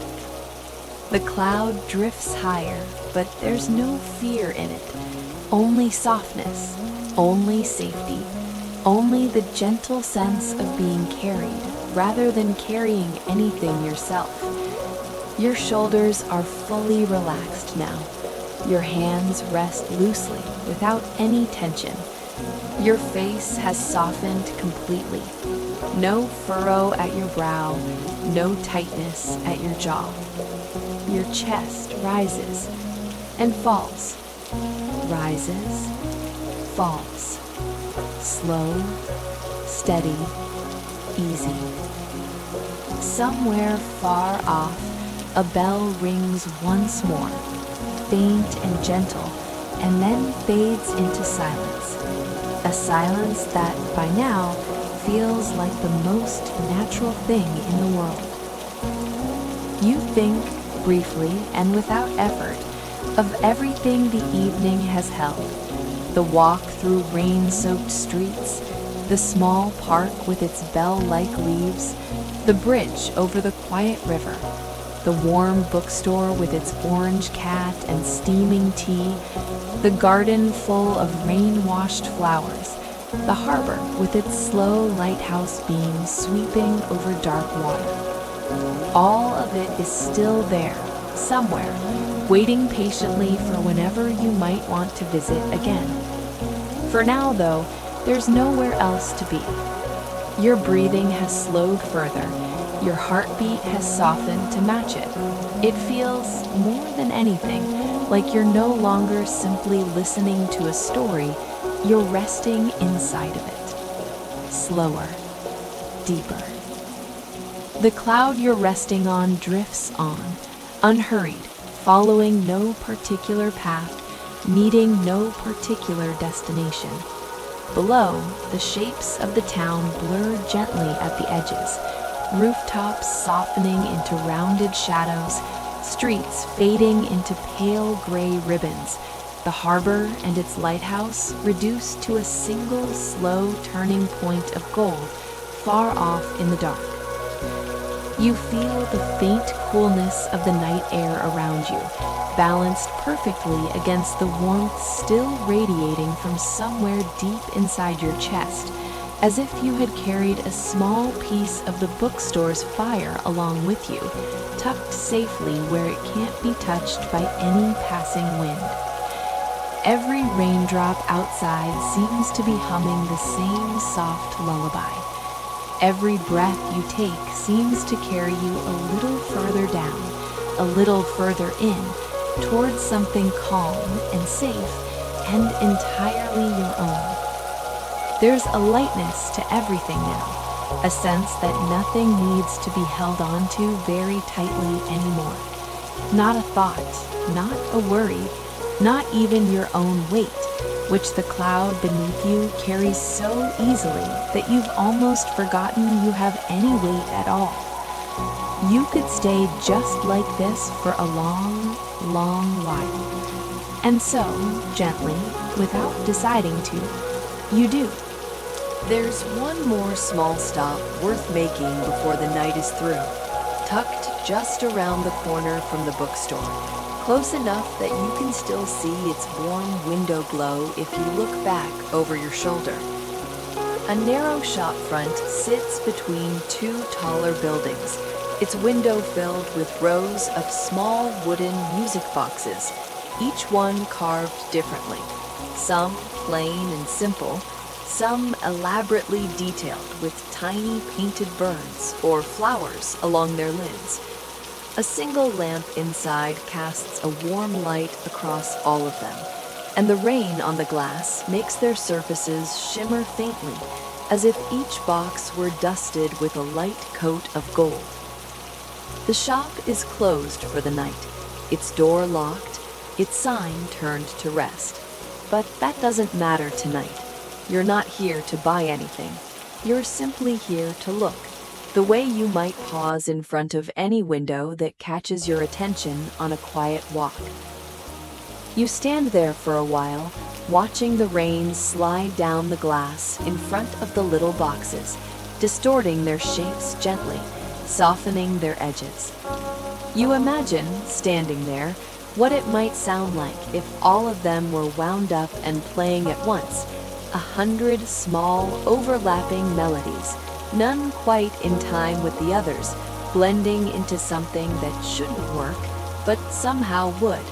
The cloud drifts higher, but there's no fear in it. Only softness, only safety, only the gentle sense of being carried rather than carrying anything yourself. Your shoulders are fully relaxed now. Your hands rest loosely without any tension. Your face has softened completely. No furrow at your brow, no tightness at your jaw. Your chest rises and falls, rises, falls, slow, steady, easy. Somewhere far off, a bell rings once more, faint and gentle, and then fades into silence. A silence that, by now, feels like the most natural thing in the world. You think, briefly and without effort, of everything the evening has held. The walk through rain-soaked streets, the The small park with its bell-like leaves, the bridge over the quiet river, the warm bookstore with its orange cat and steaming tea, the garden full of rain-washed flowers, the harbor with its slow lighthouse beams sweeping over dark water. All of it is still there, somewhere, waiting patiently for whenever you might want to visit again. For now, though, there's nowhere else to be. Your breathing has slowed further. Your heartbeat has softened to match it. It feels, more than anything, like you're no longer simply listening to a story, you're resting inside of it. Slower, deeper. The cloud you're resting on drifts on, unhurried, following no particular path, needing no particular destination. Below, the shapes of the town blur gently at the edges, rooftops softening into rounded shadows, streets fading into pale gray ribbons, the harbor and its lighthouse reduced to a single slow turning point of gold far off in the dark. You feel the faint coolness of the night air around you, balanced perfectly against the warmth still radiating from somewhere deep inside your chest, as if you had carried a small piece of the bookstore's fire along with you, tucked safely where it can't be touched by any passing wind. Every raindrop outside seems to be humming the same soft lullaby. Every breath you take seems to carry you a little further down, a little further in, towards something calm and safe and entirely your own. There's a lightness to everything now, a sense that nothing needs to be held on to very tightly anymore. Not a thought, not a worry, not even your own weight, which the cloud beneath you carries so easily that you've almost forgotten you have any weight at all. You could stay just like this for a long, long while. And so, gently, without deciding to, you do. There's one more small stop worth making before the night is through, tucked just around the corner from the bookstore, close enough that you can still see its warm window glow if you look back over your shoulder. A narrow shop front sits between two taller buildings, its window filled with rows of small wooden music boxes, each one carved differently, some plain and simple, some elaborately detailed with tiny painted birds or flowers along their lids. A single lamp inside casts a warm light across all of them, and the rain on the glass makes their surfaces shimmer faintly, as if each box were dusted with a light coat of gold. The shop is closed for the night, its door locked, its sign turned to rest. But that doesn't matter tonight. You're not here to buy anything. You're simply here to look, the way you might pause in front of any window that catches your attention on a quiet walk. You stand there for a while, watching the rain slide down the glass in front of the little boxes, distorting their shapes gently, softening their edges. You imagine, standing there, what it might sound like if all of them were wound up and playing at once, 100 small, overlapping melodies, none quite in time with the others, blending into something that shouldn't work, but somehow would,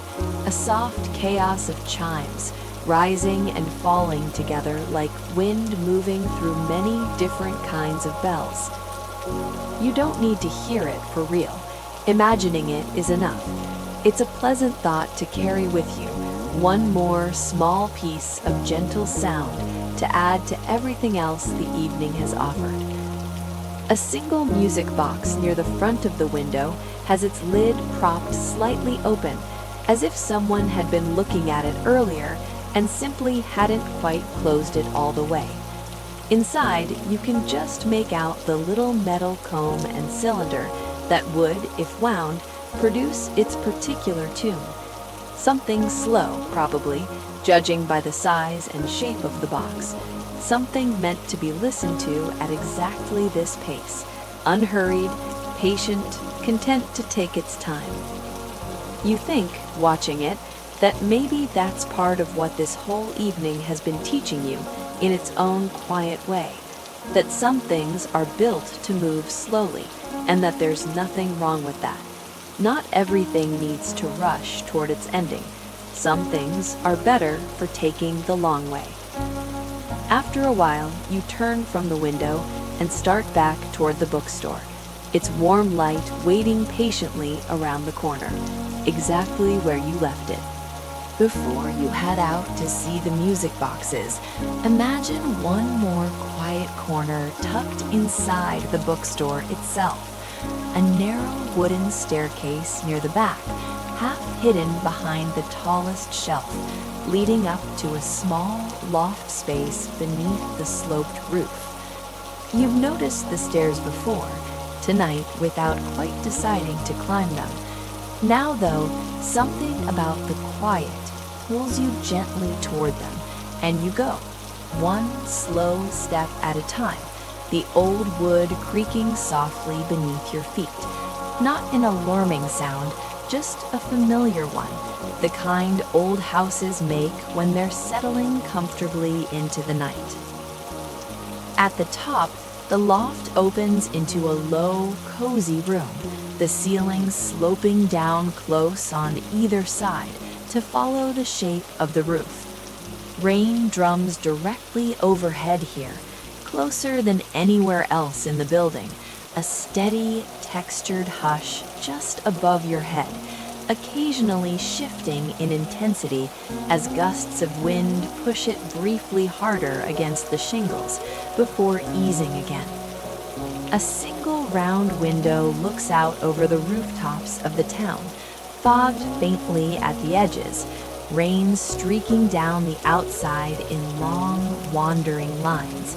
a soft chaos of chimes, rising and falling together like wind moving through many different kinds of bells. You don't need to hear it for real. Imagining it is enough. It's a pleasant thought to carry with you, one more small piece of gentle sound to add to everything else the evening has offered. A single music box near the front of the window has its lid propped slightly open, as if someone had been looking at it earlier and simply hadn't quite closed it all the way. Inside, you can just make out the little metal comb and cylinder that would, if wound, produce its particular tune. Something slow, probably, judging by the size and shape of the box. something meant to be listened to at exactly this pace, unhurried, patient, content to take its time. You think, watching it, that maybe that's part of what this whole evening has been teaching you in its own quiet way, that some things are built to move slowly, and that there's nothing wrong with that. Not everything needs to rush toward its ending. Some things are better for taking the long way. After a while, you turn from the window and start back toward the bookstore, its warm light waiting patiently around the corner, exactly where you left it. Before you head out to see the music boxes, imagine one more quiet corner tucked inside the bookstore itself. A narrow wooden staircase near the back, half hidden behind the tallest shelf, leading up to a small loft space beneath the sloped roof. You've noticed the stairs before, tonight without quite deciding to climb them. Now, though, something about the quiet pulls you gently toward them, and you go, one slow step at a time, the old wood creaking softly beneath your feet. Not an alarming sound, just a familiar one, the kind old houses make when they're settling comfortably into the night. At the top, the loft opens into a low, cozy room, the ceiling sloping down close on either side to follow the shape of the roof. Rain drums directly overhead here, closer than anywhere else in the building, a steady, textured hush just above your head, occasionally shifting in intensity as gusts of wind push it briefly harder against the shingles before easing again. A single round window looks out over the rooftops of the town, fogged faintly at the edges, rain streaking down the outside in long, wandering lines.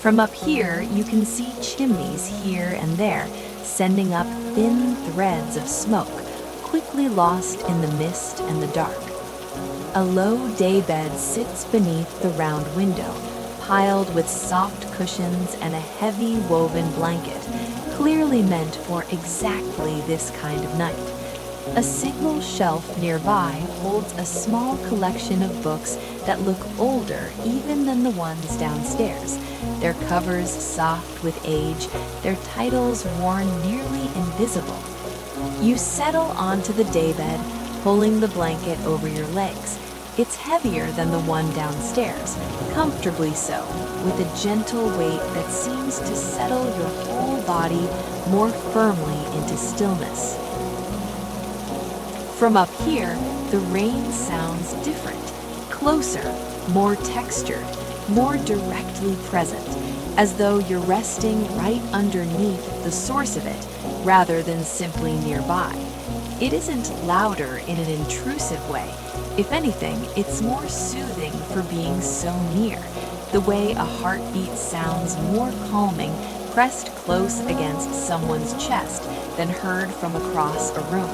From up here, you can see chimneys here and there, sending up thin threads of smoke, quickly lost in the mist and the dark. A low daybed sits beneath the round window, piled with soft cushions and a heavy woven blanket, clearly meant for exactly this kind of night. A single shelf nearby holds a small collection of books that look older even than the ones downstairs, their covers soft with age, their titles worn nearly invisible. You settle onto the daybed, pulling the blanket over your legs. It's heavier than the one downstairs, comfortably so, with a gentle weight that seems to settle your whole body more firmly into stillness. From up here, the rain sounds different, closer, more textured, more directly present, as though you're resting right underneath the source of it, rather than simply nearby. It isn't louder in an intrusive way. If anything, it's more soothing for being so near, the way a heartbeat sounds more calming pressed close against someone's chest than heard from across a room.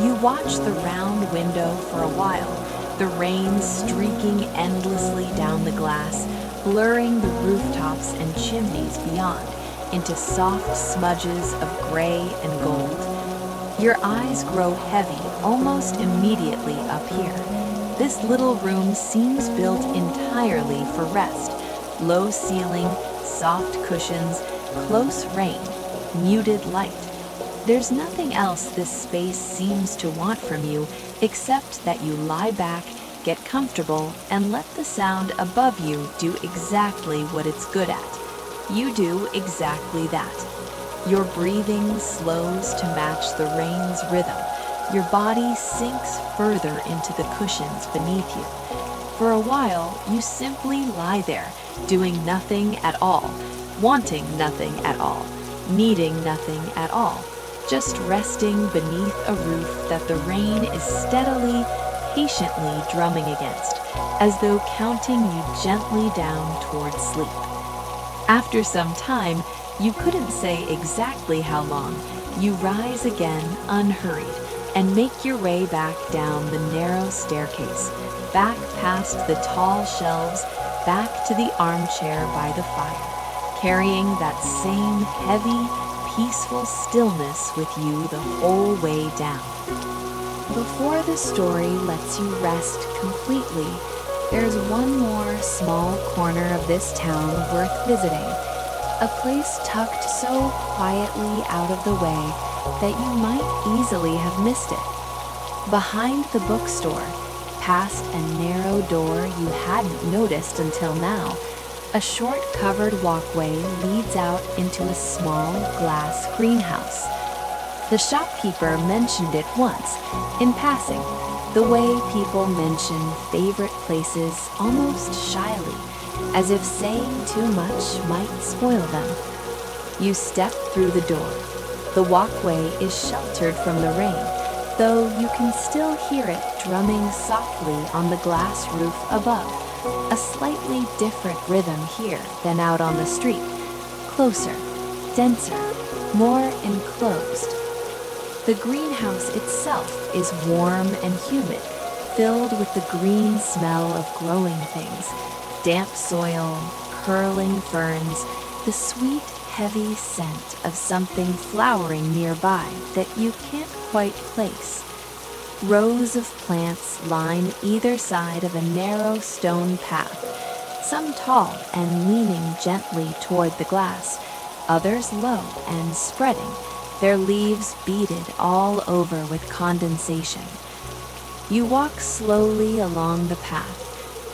You watch the round window for a while, the rain streaking endlessly down the glass, blurring the rooftops and chimneys beyond into soft smudges of gray and gold. Your eyes grow heavy almost immediately up here. This little room seems built entirely for rest. Low ceiling, soft cushions, close rain, muted light. There's nothing else this space seems to want from you except that you lie back, get comfortable, and let the sound above you do exactly what it's good at. You do exactly that. Your breathing slows to match the rain's rhythm. Your body sinks further into the cushions beneath you. For a while, you simply lie there, doing nothing at all, wanting nothing at all, needing nothing at all, just resting beneath a roof that the rain is steadily, patiently drumming against, as though counting you gently down toward sleep. After some time, you couldn't say exactly how long, you rise again unhurried and make your way back down the narrow staircase, back past the tall shelves, back to the armchair by the fire, carrying that same heavy, peaceful stillness with you the whole way down. Before the story lets you rest completely, there's one more small corner of this town worth visiting, a place tucked so quietly out of the way that you might easily have missed it. Behind the bookstore, past a narrow door you hadn't noticed until now, a short covered walkway leads out into a small glass greenhouse. The shopkeeper mentioned it once, in passing, the way people mention favorite places almost shyly, as if saying too much might spoil them. You step through the door. The walkway is sheltered from the rain, though you can still hear it drumming softly on the glass roof above, a slightly different rhythm here than out on the street, closer, denser, more enclosed. The greenhouse itself is warm and humid, filled with the green smell of growing things, damp soil, curling ferns, the sweet, heavy scent of something flowering nearby that you can't quite place. Rows of plants line either side of a narrow stone path, some tall and leaning gently toward the glass, others low and spreading, their leaves beaded all over with condensation. You walk slowly along the path.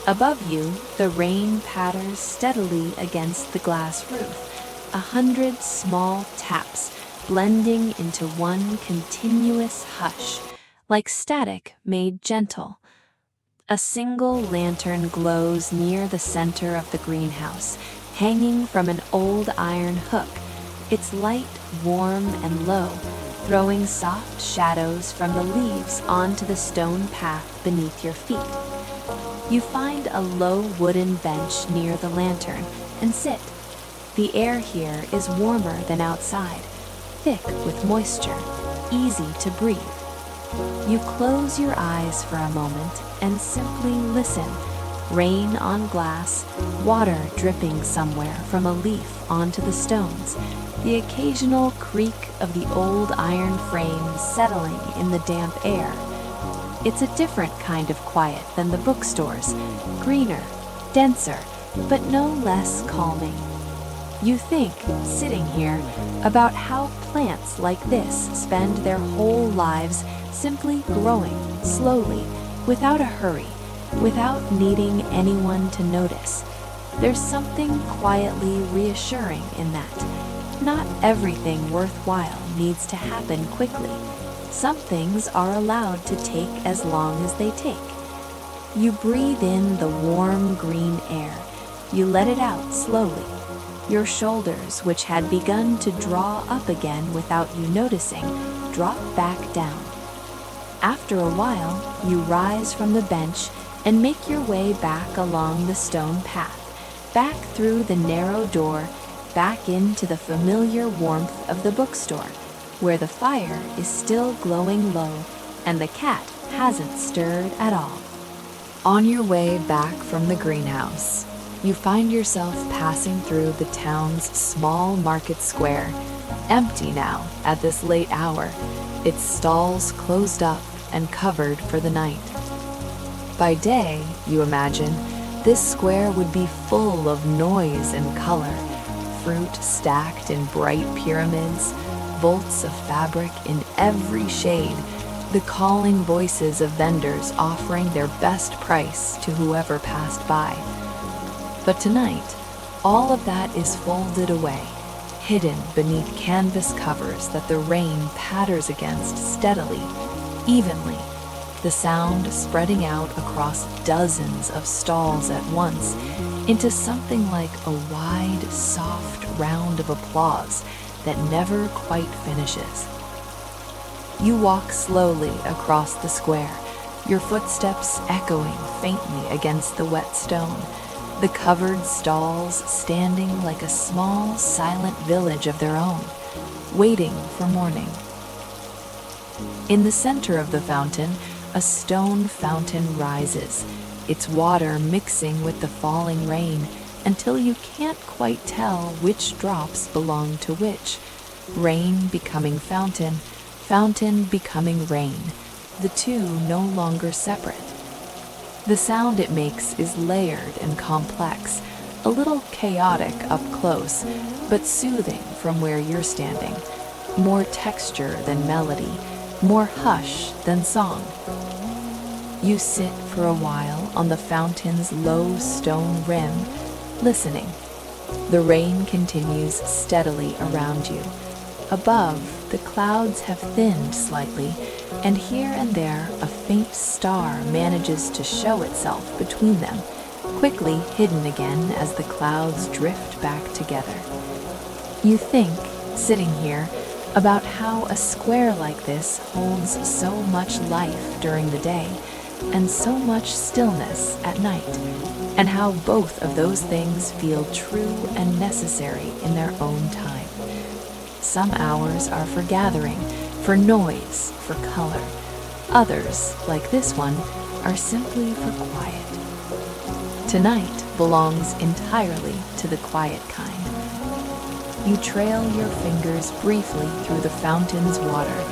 Above you, the rain patters steadily against the glass roof, 100 small taps blending into one continuous hush, like static made gentle. A single lantern glows near the center of the greenhouse, hanging from an old iron hook, its light warm and low, throwing soft shadows from the leaves onto the stone path beneath your feet. You find a low wooden bench near the lantern and sit. The air here is warmer than outside, thick with moisture, easy to breathe. You close your eyes for a moment and simply listen. Rain on glass, water dripping somewhere from a leaf onto the stones, the occasional creak of the old iron frame settling in the damp air. It's a different kind of quiet than the bookstores, greener, denser, but no less calming. You think, sitting here, about how plants like this spend their whole lives simply growing slowly, without a hurry, without needing anyone to notice. There's something quietly reassuring in that. Not everything worthwhile needs to happen quickly. Some things are allowed to take as long as they take. You breathe in the warm green air. You let it out slowly. Your shoulders, which had begun to draw up again without you noticing, drop back down. After a while, you rise from the bench and make your way back along the stone path, back through the narrow door, back into the familiar warmth of the bookstore, where the fire is still glowing low and the cat hasn't stirred at all. On your way back from the greenhouse, you find yourself passing through the town's small market square, empty now at this late hour, its stalls closed up and covered for the night. By day, you imagine, this square would be full of noise and color, fruit stacked in bright pyramids, bolts of fabric in every shade, the calling voices of vendors offering their best price to whoever passed by. But tonight, all of that is folded away, hidden beneath canvas covers that the rain patters against steadily, evenly, the sound spreading out across dozens of stalls at once into something like a wide, soft round of applause that never quite finishes. You walk slowly across the square, your footsteps echoing faintly against the wet stone, the covered stalls standing like a small, silent village of their own, waiting for morning. In the center of the fountain, a stone fountain rises, its water mixing with the falling rain until you can't quite tell which drops belong to which. Rain becoming fountain, fountain becoming rain, the two no longer separate. The sound it makes is layered and complex, a little chaotic up close, but soothing from where you're standing. More texture than melody, more hush than song. You sit for a while on the fountain's low stone rim, listening. The rain continues steadily around you. Above, the clouds have thinned slightly, and here and there a faint star manages to show itself between them, quickly hidden again as the clouds drift back together. You think, sitting here, about how a square like this holds so much life during the day and so much stillness at night, and how both of those things feel true and necessary in their own time. Some hours are for gathering, for noise, for color. Others, like this one, are simply for quiet. Tonight belongs entirely to the quiet kind. You trail your fingers briefly through the fountain's water,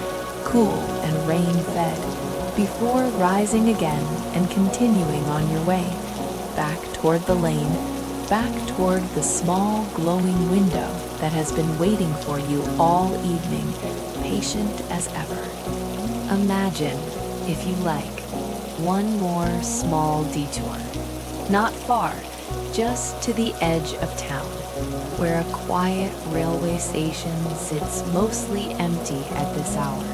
cool and rain-fed, before rising again and continuing on your way, back toward the lane, back toward the small glowing window that has been waiting for you all evening, patient as ever. Imagine, if you like, one more small detour. Not far, just to the edge of town, where a quiet railway station sits mostly empty at this hour.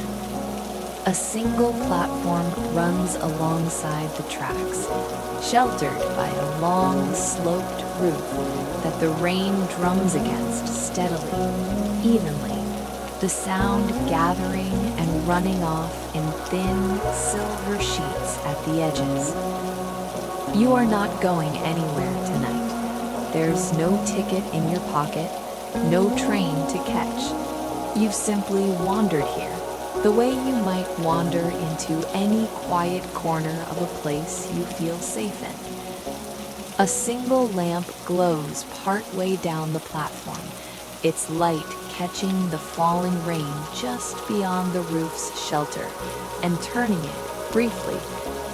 A single platform runs alongside the tracks, sheltered by a long, sloped roof that the rain drums against steadily, evenly, the sound gathering and running off in thin, silver sheets at the edges. You are not going anywhere tonight. There's no ticket in your pocket, no train to catch. You've simply wandered here, the way you might wander into any quiet corner of a place you feel safe in. A single lamp glows partway down the platform, its light catching the falling rain just beyond the roof's shelter and turning it, briefly,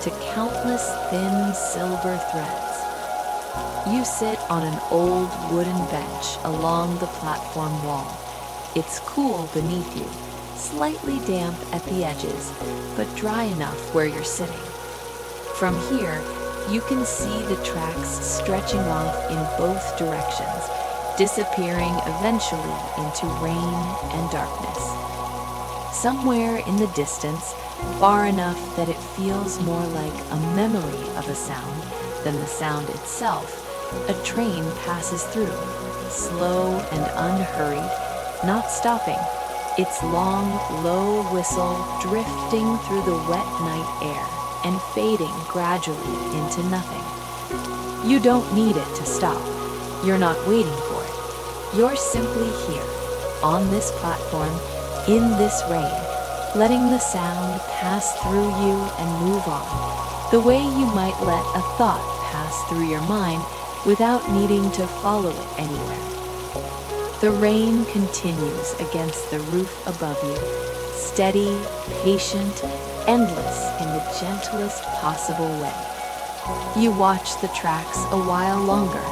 to countless thin silver threads. You sit on an old wooden bench along the platform wall. It's cool beneath you, slightly damp at the edges, but dry enough where you're sitting. From here, you can see the tracks stretching off in both directions, disappearing eventually into rain and darkness. Somewhere in the distance, far enough that it feels more like a memory of a sound than the sound itself, a train passes through, slow and unhurried, not stopping, its long, low whistle drifting through the wet night air and fading gradually into nothing. You don't need it to stop. You're not waiting for it. You're simply here, on this platform, in this rain, letting the sound pass through you and move on, the way you might let a thought pass through your mind without needing to follow it anywhere. The rain continues against the roof above you, steady, patient, endless in the gentlest possible way. You watch the tracks a while longer,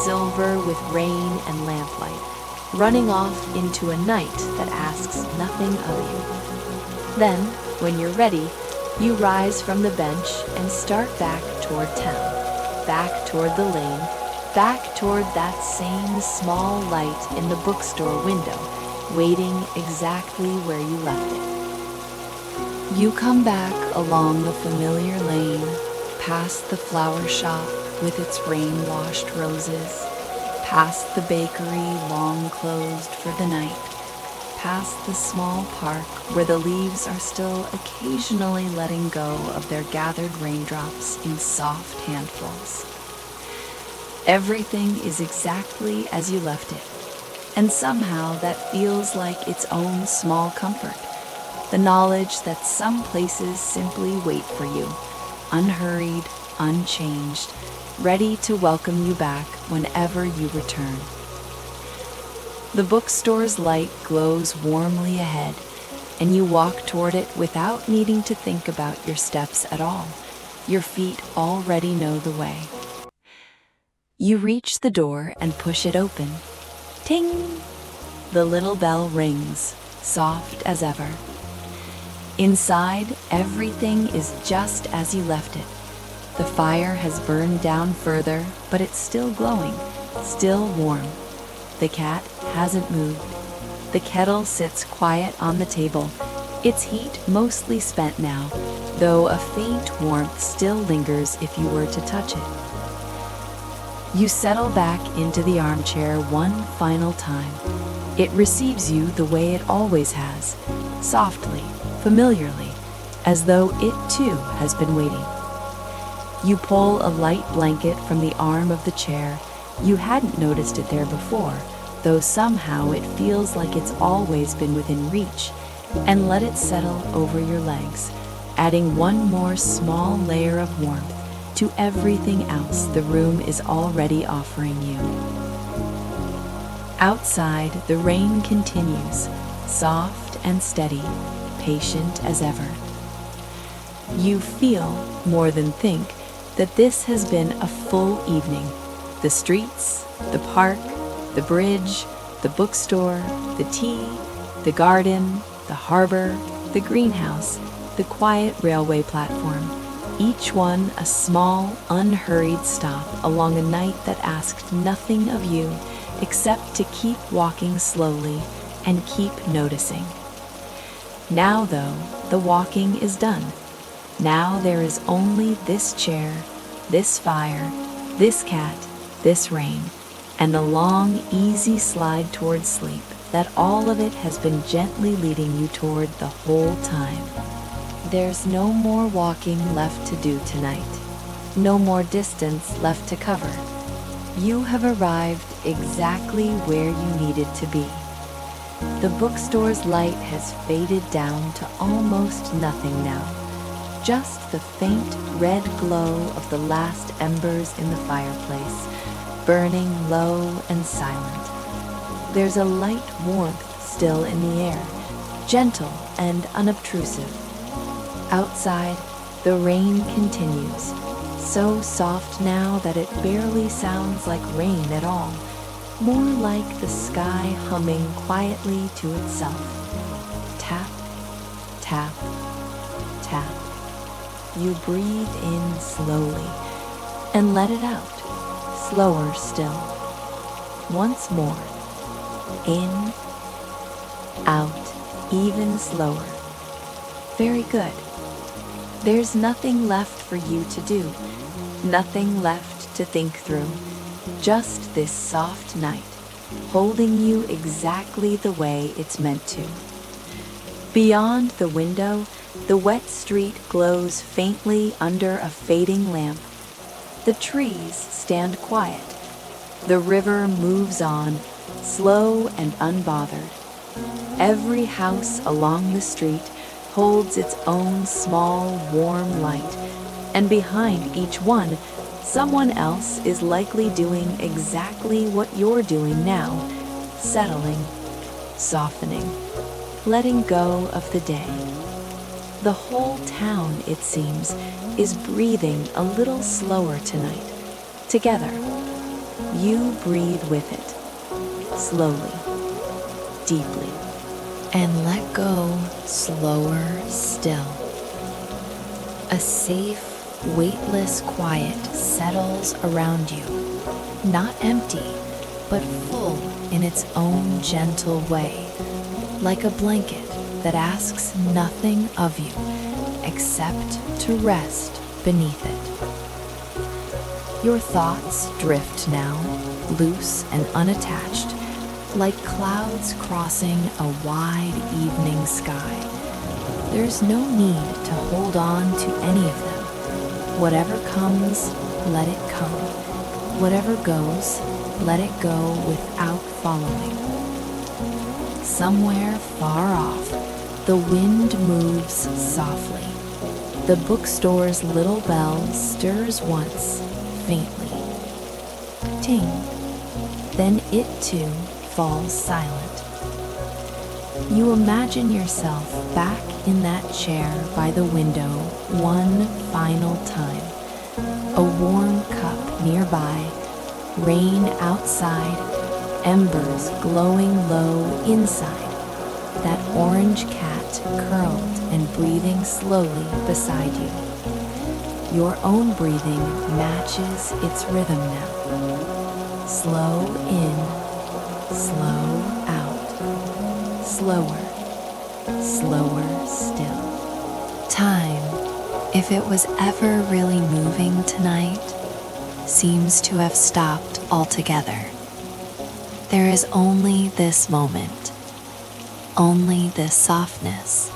silver with rain and lamplight, running off into a night that asks nothing of you. Then, when you're ready, you rise from the bench and start back toward town, back toward the lane, back toward that same small light in the bookstore window, waiting exactly where you left it. You come back along the familiar lane, past the flower shop with its rain-washed roses, past the bakery long closed for the night, past the small park where the leaves are still occasionally letting go of their gathered raindrops in soft handfuls. Everything is exactly as you left it, and somehow that feels like its own small comfort, the knowledge that some places simply wait for you, unhurried, unchanged, ready to welcome you back whenever you return. The bookstore's light glows warmly ahead, and you walk toward it without needing to think about your steps at all. Your feet already know the way. You reach the door and push it open. Ting! The little bell rings, soft as ever. Inside, everything is just as you left it. The fire has burned down further, but it's still glowing, still warm. The cat hasn't moved. The kettle sits quiet on the table, its heat mostly spent now, though a faint warmth still lingers if you were to touch it. You settle back into the armchair one final time. It receives you the way it always has, softly, familiarly, as though it too has been waiting. You pull a light blanket from the arm of the chair. You hadn't noticed it there before, though somehow it feels like it's always been within reach, and let it settle over your legs, adding one more small layer of warmth to everything else the room is already offering you. Outside, the rain continues, soft and steady, patient as ever. You feel, more than think, that this has been a full evening. The streets, the park, the bridge, the bookstore, the tea, the garden, the harbor, the greenhouse, the quiet railway platform, each one a small, unhurried stop along a night that asked nothing of you except to keep walking slowly and keep noticing. Now, though, the walking is done. Now there is only this chair, this fire, this cat, this rain, and the long, easy slide toward sleep that all of it has been gently leading you toward the whole time. There's no more walking left to do tonight, no more distance left to cover. You have arrived exactly where you needed to be. The bookstore's light has faded down to almost nothing now, just the faint red glow of the last embers in the fireplace, burning low and silent. There's a light warmth still in the air, gentle and unobtrusive. Outside, the rain continues, so soft now that it barely sounds like rain at all, more like the sky humming quietly to itself. Tap, tap, tap. You breathe in slowly and let it out, slower still. Once more, in, out, even slower. Very good. There's nothing left for you to do, nothing left to think through. Just this soft night, holding you exactly the way it's meant to. Beyond the window, the wet street glows faintly under a fading lamp. The trees stand quiet. The river moves on, slow and unbothered. Every house along the street holds its own small, warm light, and behind each one, someone else is likely doing exactly what you're doing now, settling, softening, letting go of the day. The whole town, it seems, is breathing a little slower tonight. Together, you breathe with it, slowly, deeply, and let go slower still. A safe, weightless quiet settles around you, not empty, but full in its own gentle way, like a blanket that asks nothing of you except to rest beneath it. Your thoughts drift now, loose and unattached, like clouds crossing a wide evening sky. There's no need to hold on to any of them. Whatever comes, let it come. Whatever goes, let it go without following. Somewhere far off, the wind moves softly. The bookstore's little bell stirs once, faintly. Ting. Then it too falls silent. You imagine yourself back in that chair by the window one final time. A warm cup nearby, rain outside, embers glowing low inside. That orange cat curled and breathing slowly beside you. Your own breathing matches its rhythm now. Slow in, slow out, slower, slower still. Time, if it was ever really moving tonight, seems to have stopped altogether. There is only this moment, only this softness,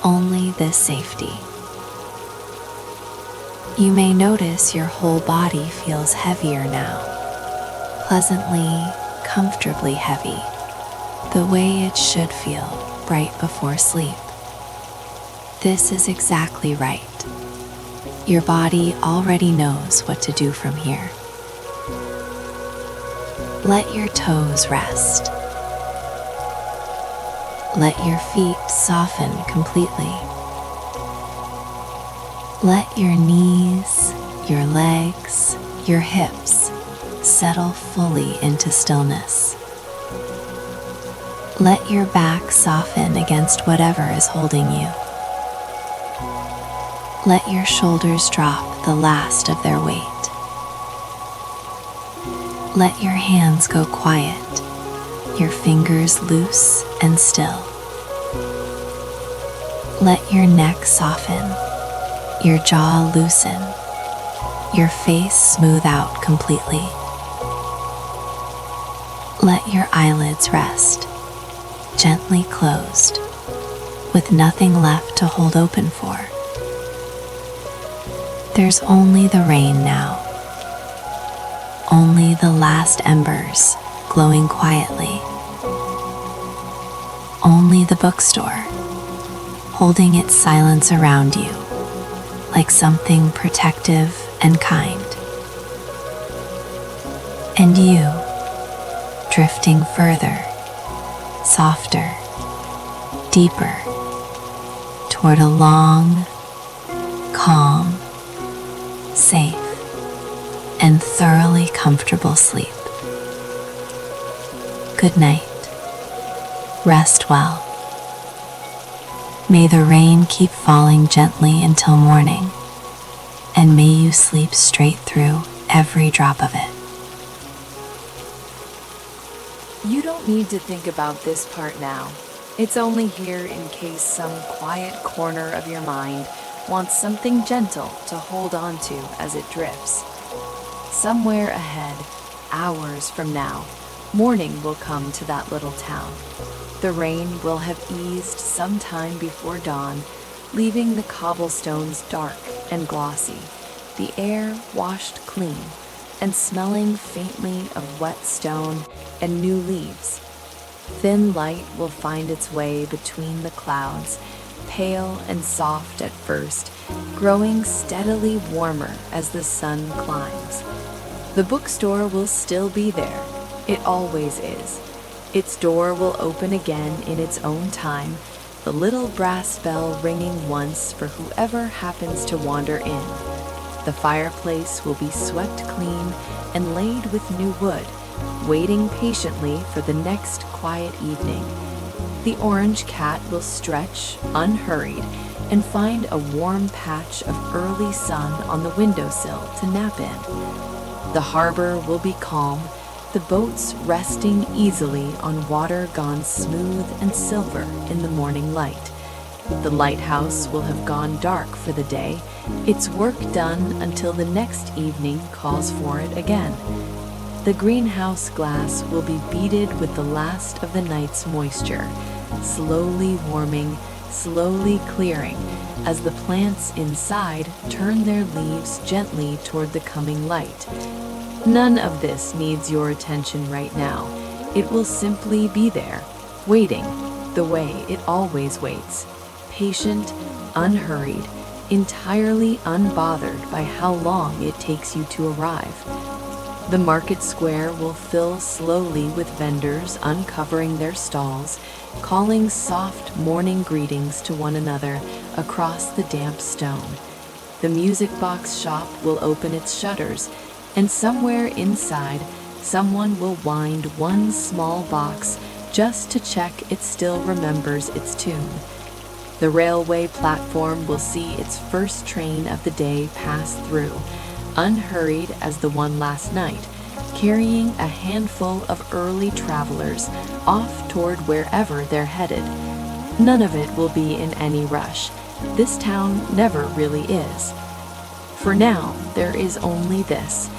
only this safety. You may notice your whole body feels heavier now, pleasantly, comfortably heavy, the way it should feel right before sleep. This is exactly right. Your body already knows what to do from here. Let your toes rest. Let your feet soften completely. Let your knees, your legs, your hips settle fully into stillness. Let your back soften against whatever is holding you. Let your shoulders drop the last of their weight. Let your hands go quiet, your fingers loose and still. Let your neck soften, your jaw loosen, your face smooth out completely. Let your eyelids rest, gently closed, with nothing left to hold open for. There's only the rain now, only the last embers glowing quietly, only the bookstore, holding its silence around you, like something protective and kind. And you, drifting further, softer, deeper, toward a long, calm, safe, and thoroughly comfortable sleep. Good night. Rest well. May the rain keep falling gently until morning, and may you sleep straight through every drop of it. You don't need to think about this part now. It's only here in case some quiet corner of your mind wants something gentle to hold on to as it drifts. Somewhere ahead, hours from now, morning will come to that little town. The rain will have eased sometime before dawn, leaving the cobblestones dark and glossy, the air washed clean, and smelling faintly of wet stone and new leaves. Thin light will find its way between the clouds, pale and soft at first, growing steadily warmer as the sun climbs. The bookstore will still be there. It always is. Its door will open again in its own time, the little brass bell ringing once for whoever happens to wander in. The fireplace will be swept clean and laid with new wood, waiting patiently for the next quiet evening. The orange cat will stretch, unhurried, and find a warm patch of early sun on the windowsill to nap in. The harbor will be calm, the boats resting easily on water gone smooth and silver in the morning light. The lighthouse will have gone dark for the day, its work done until the next evening calls for it again. The greenhouse glass will be beaded with the last of the night's moisture, slowly warming, slowly clearing, as the plants inside turn their leaves gently toward the coming light. None of this needs your attention right now. It will simply be there, waiting, the way it always waits, patient, unhurried, entirely unbothered by how long it takes you to arrive. The market square will fill slowly with vendors uncovering their stalls, calling soft morning greetings to one another across the damp stone. The music box shop will open its shutters, and somewhere inside, someone will wind one small box just to check it still remembers its tune. The railway platform will see its first train of the day pass through, unhurried as the one last night, carrying a handful of early travelers off toward wherever they're headed. None of it will be in any rush. This town never really is. For now, there is only this,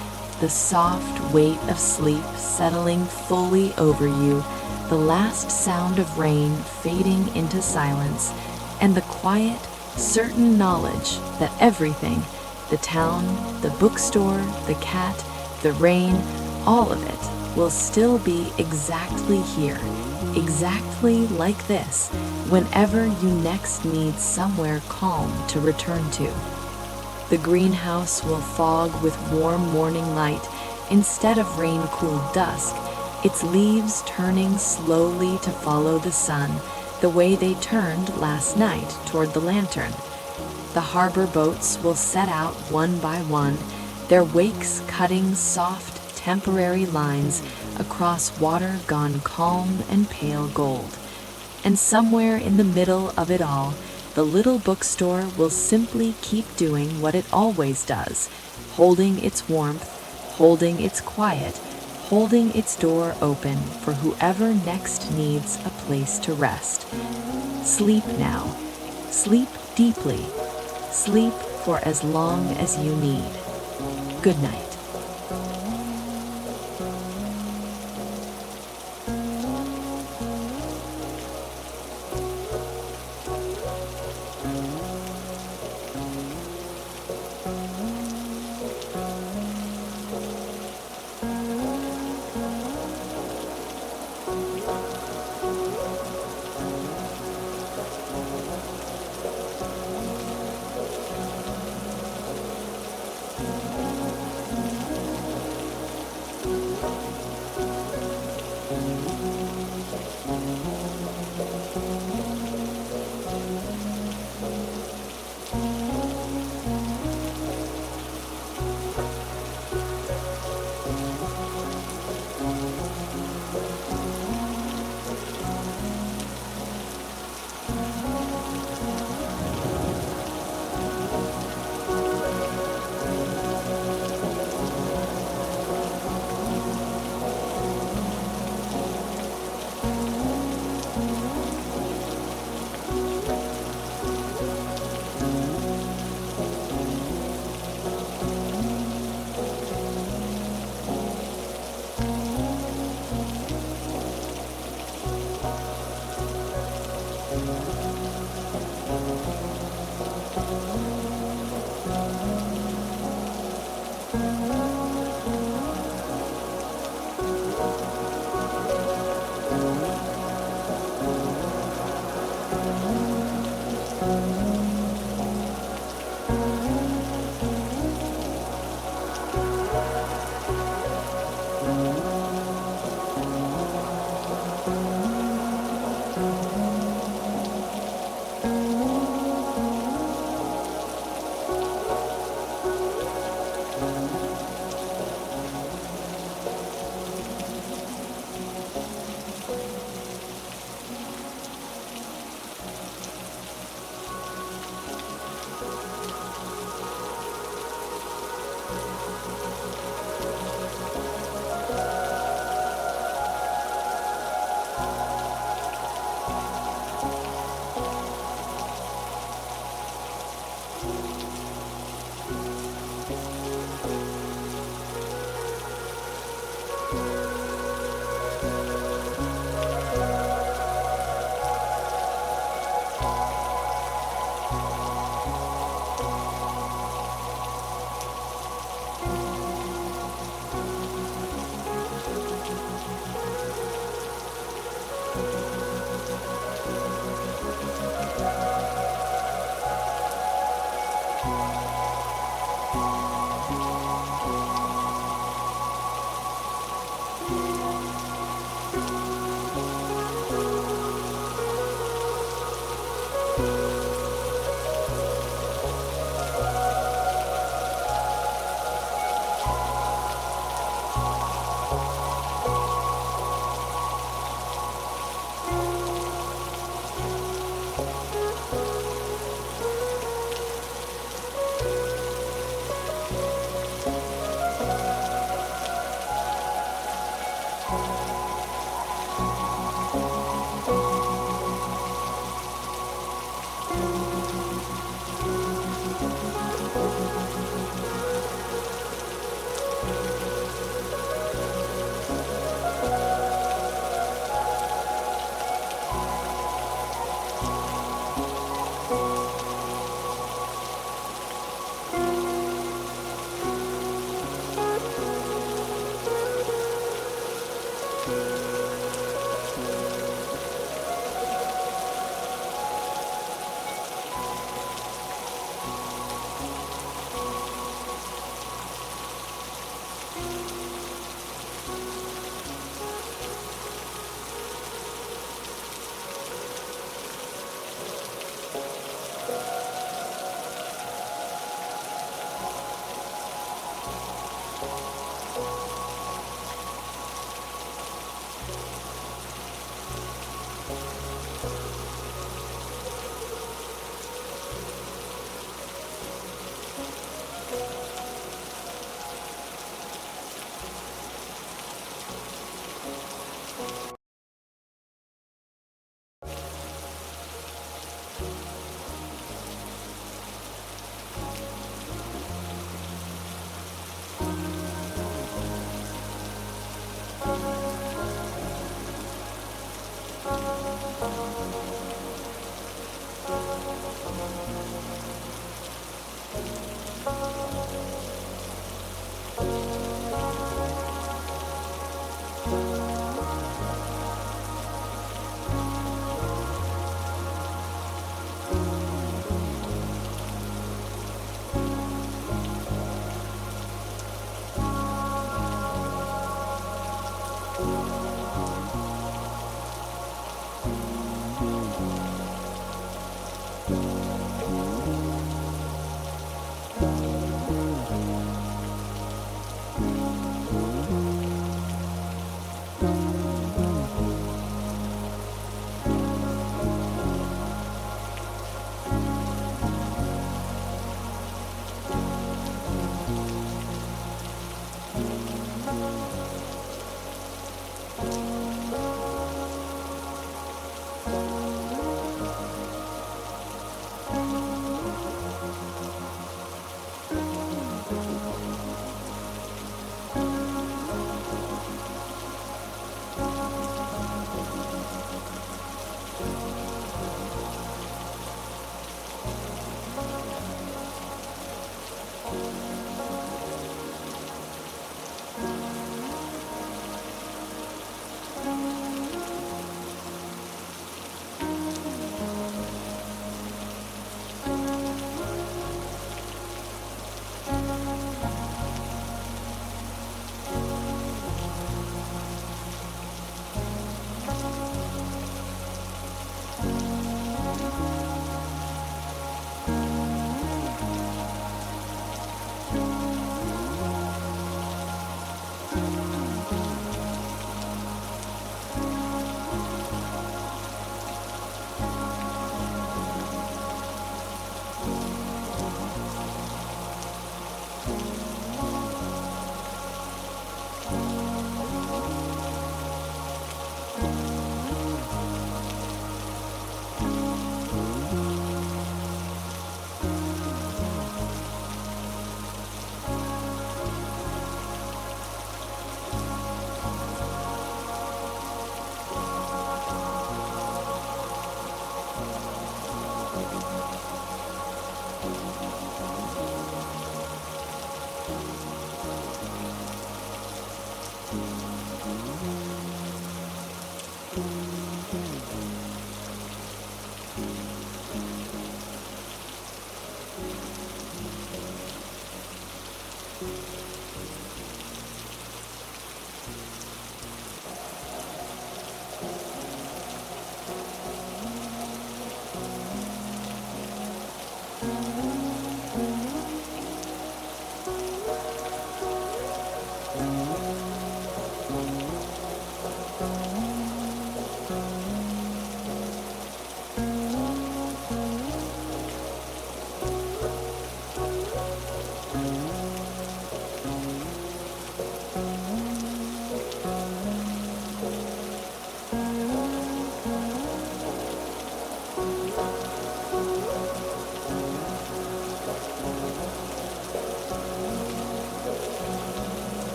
the soft weight of sleep settling fully over you, the last sound of rain fading into silence, and the quiet, certain knowledge that everything, the town, the bookstore, the cat, the rain, all of it will still be exactly here, exactly like this, whenever you next need somewhere calm to return to. The greenhouse will fog with warm morning light instead of rain-cooled dusk, its leaves turning slowly to follow the sun the way they turned last night toward the lantern. The harbor boats will set out one by one, their wakes cutting soft, temporary lines across water gone calm and pale gold. And somewhere in the middle of it all, the little bookstore will simply keep doing what it always does, holding its warmth, holding its quiet, holding its door open for whoever next needs a place to rest. Sleep now. Sleep deeply. Sleep for as long as you need. Good night.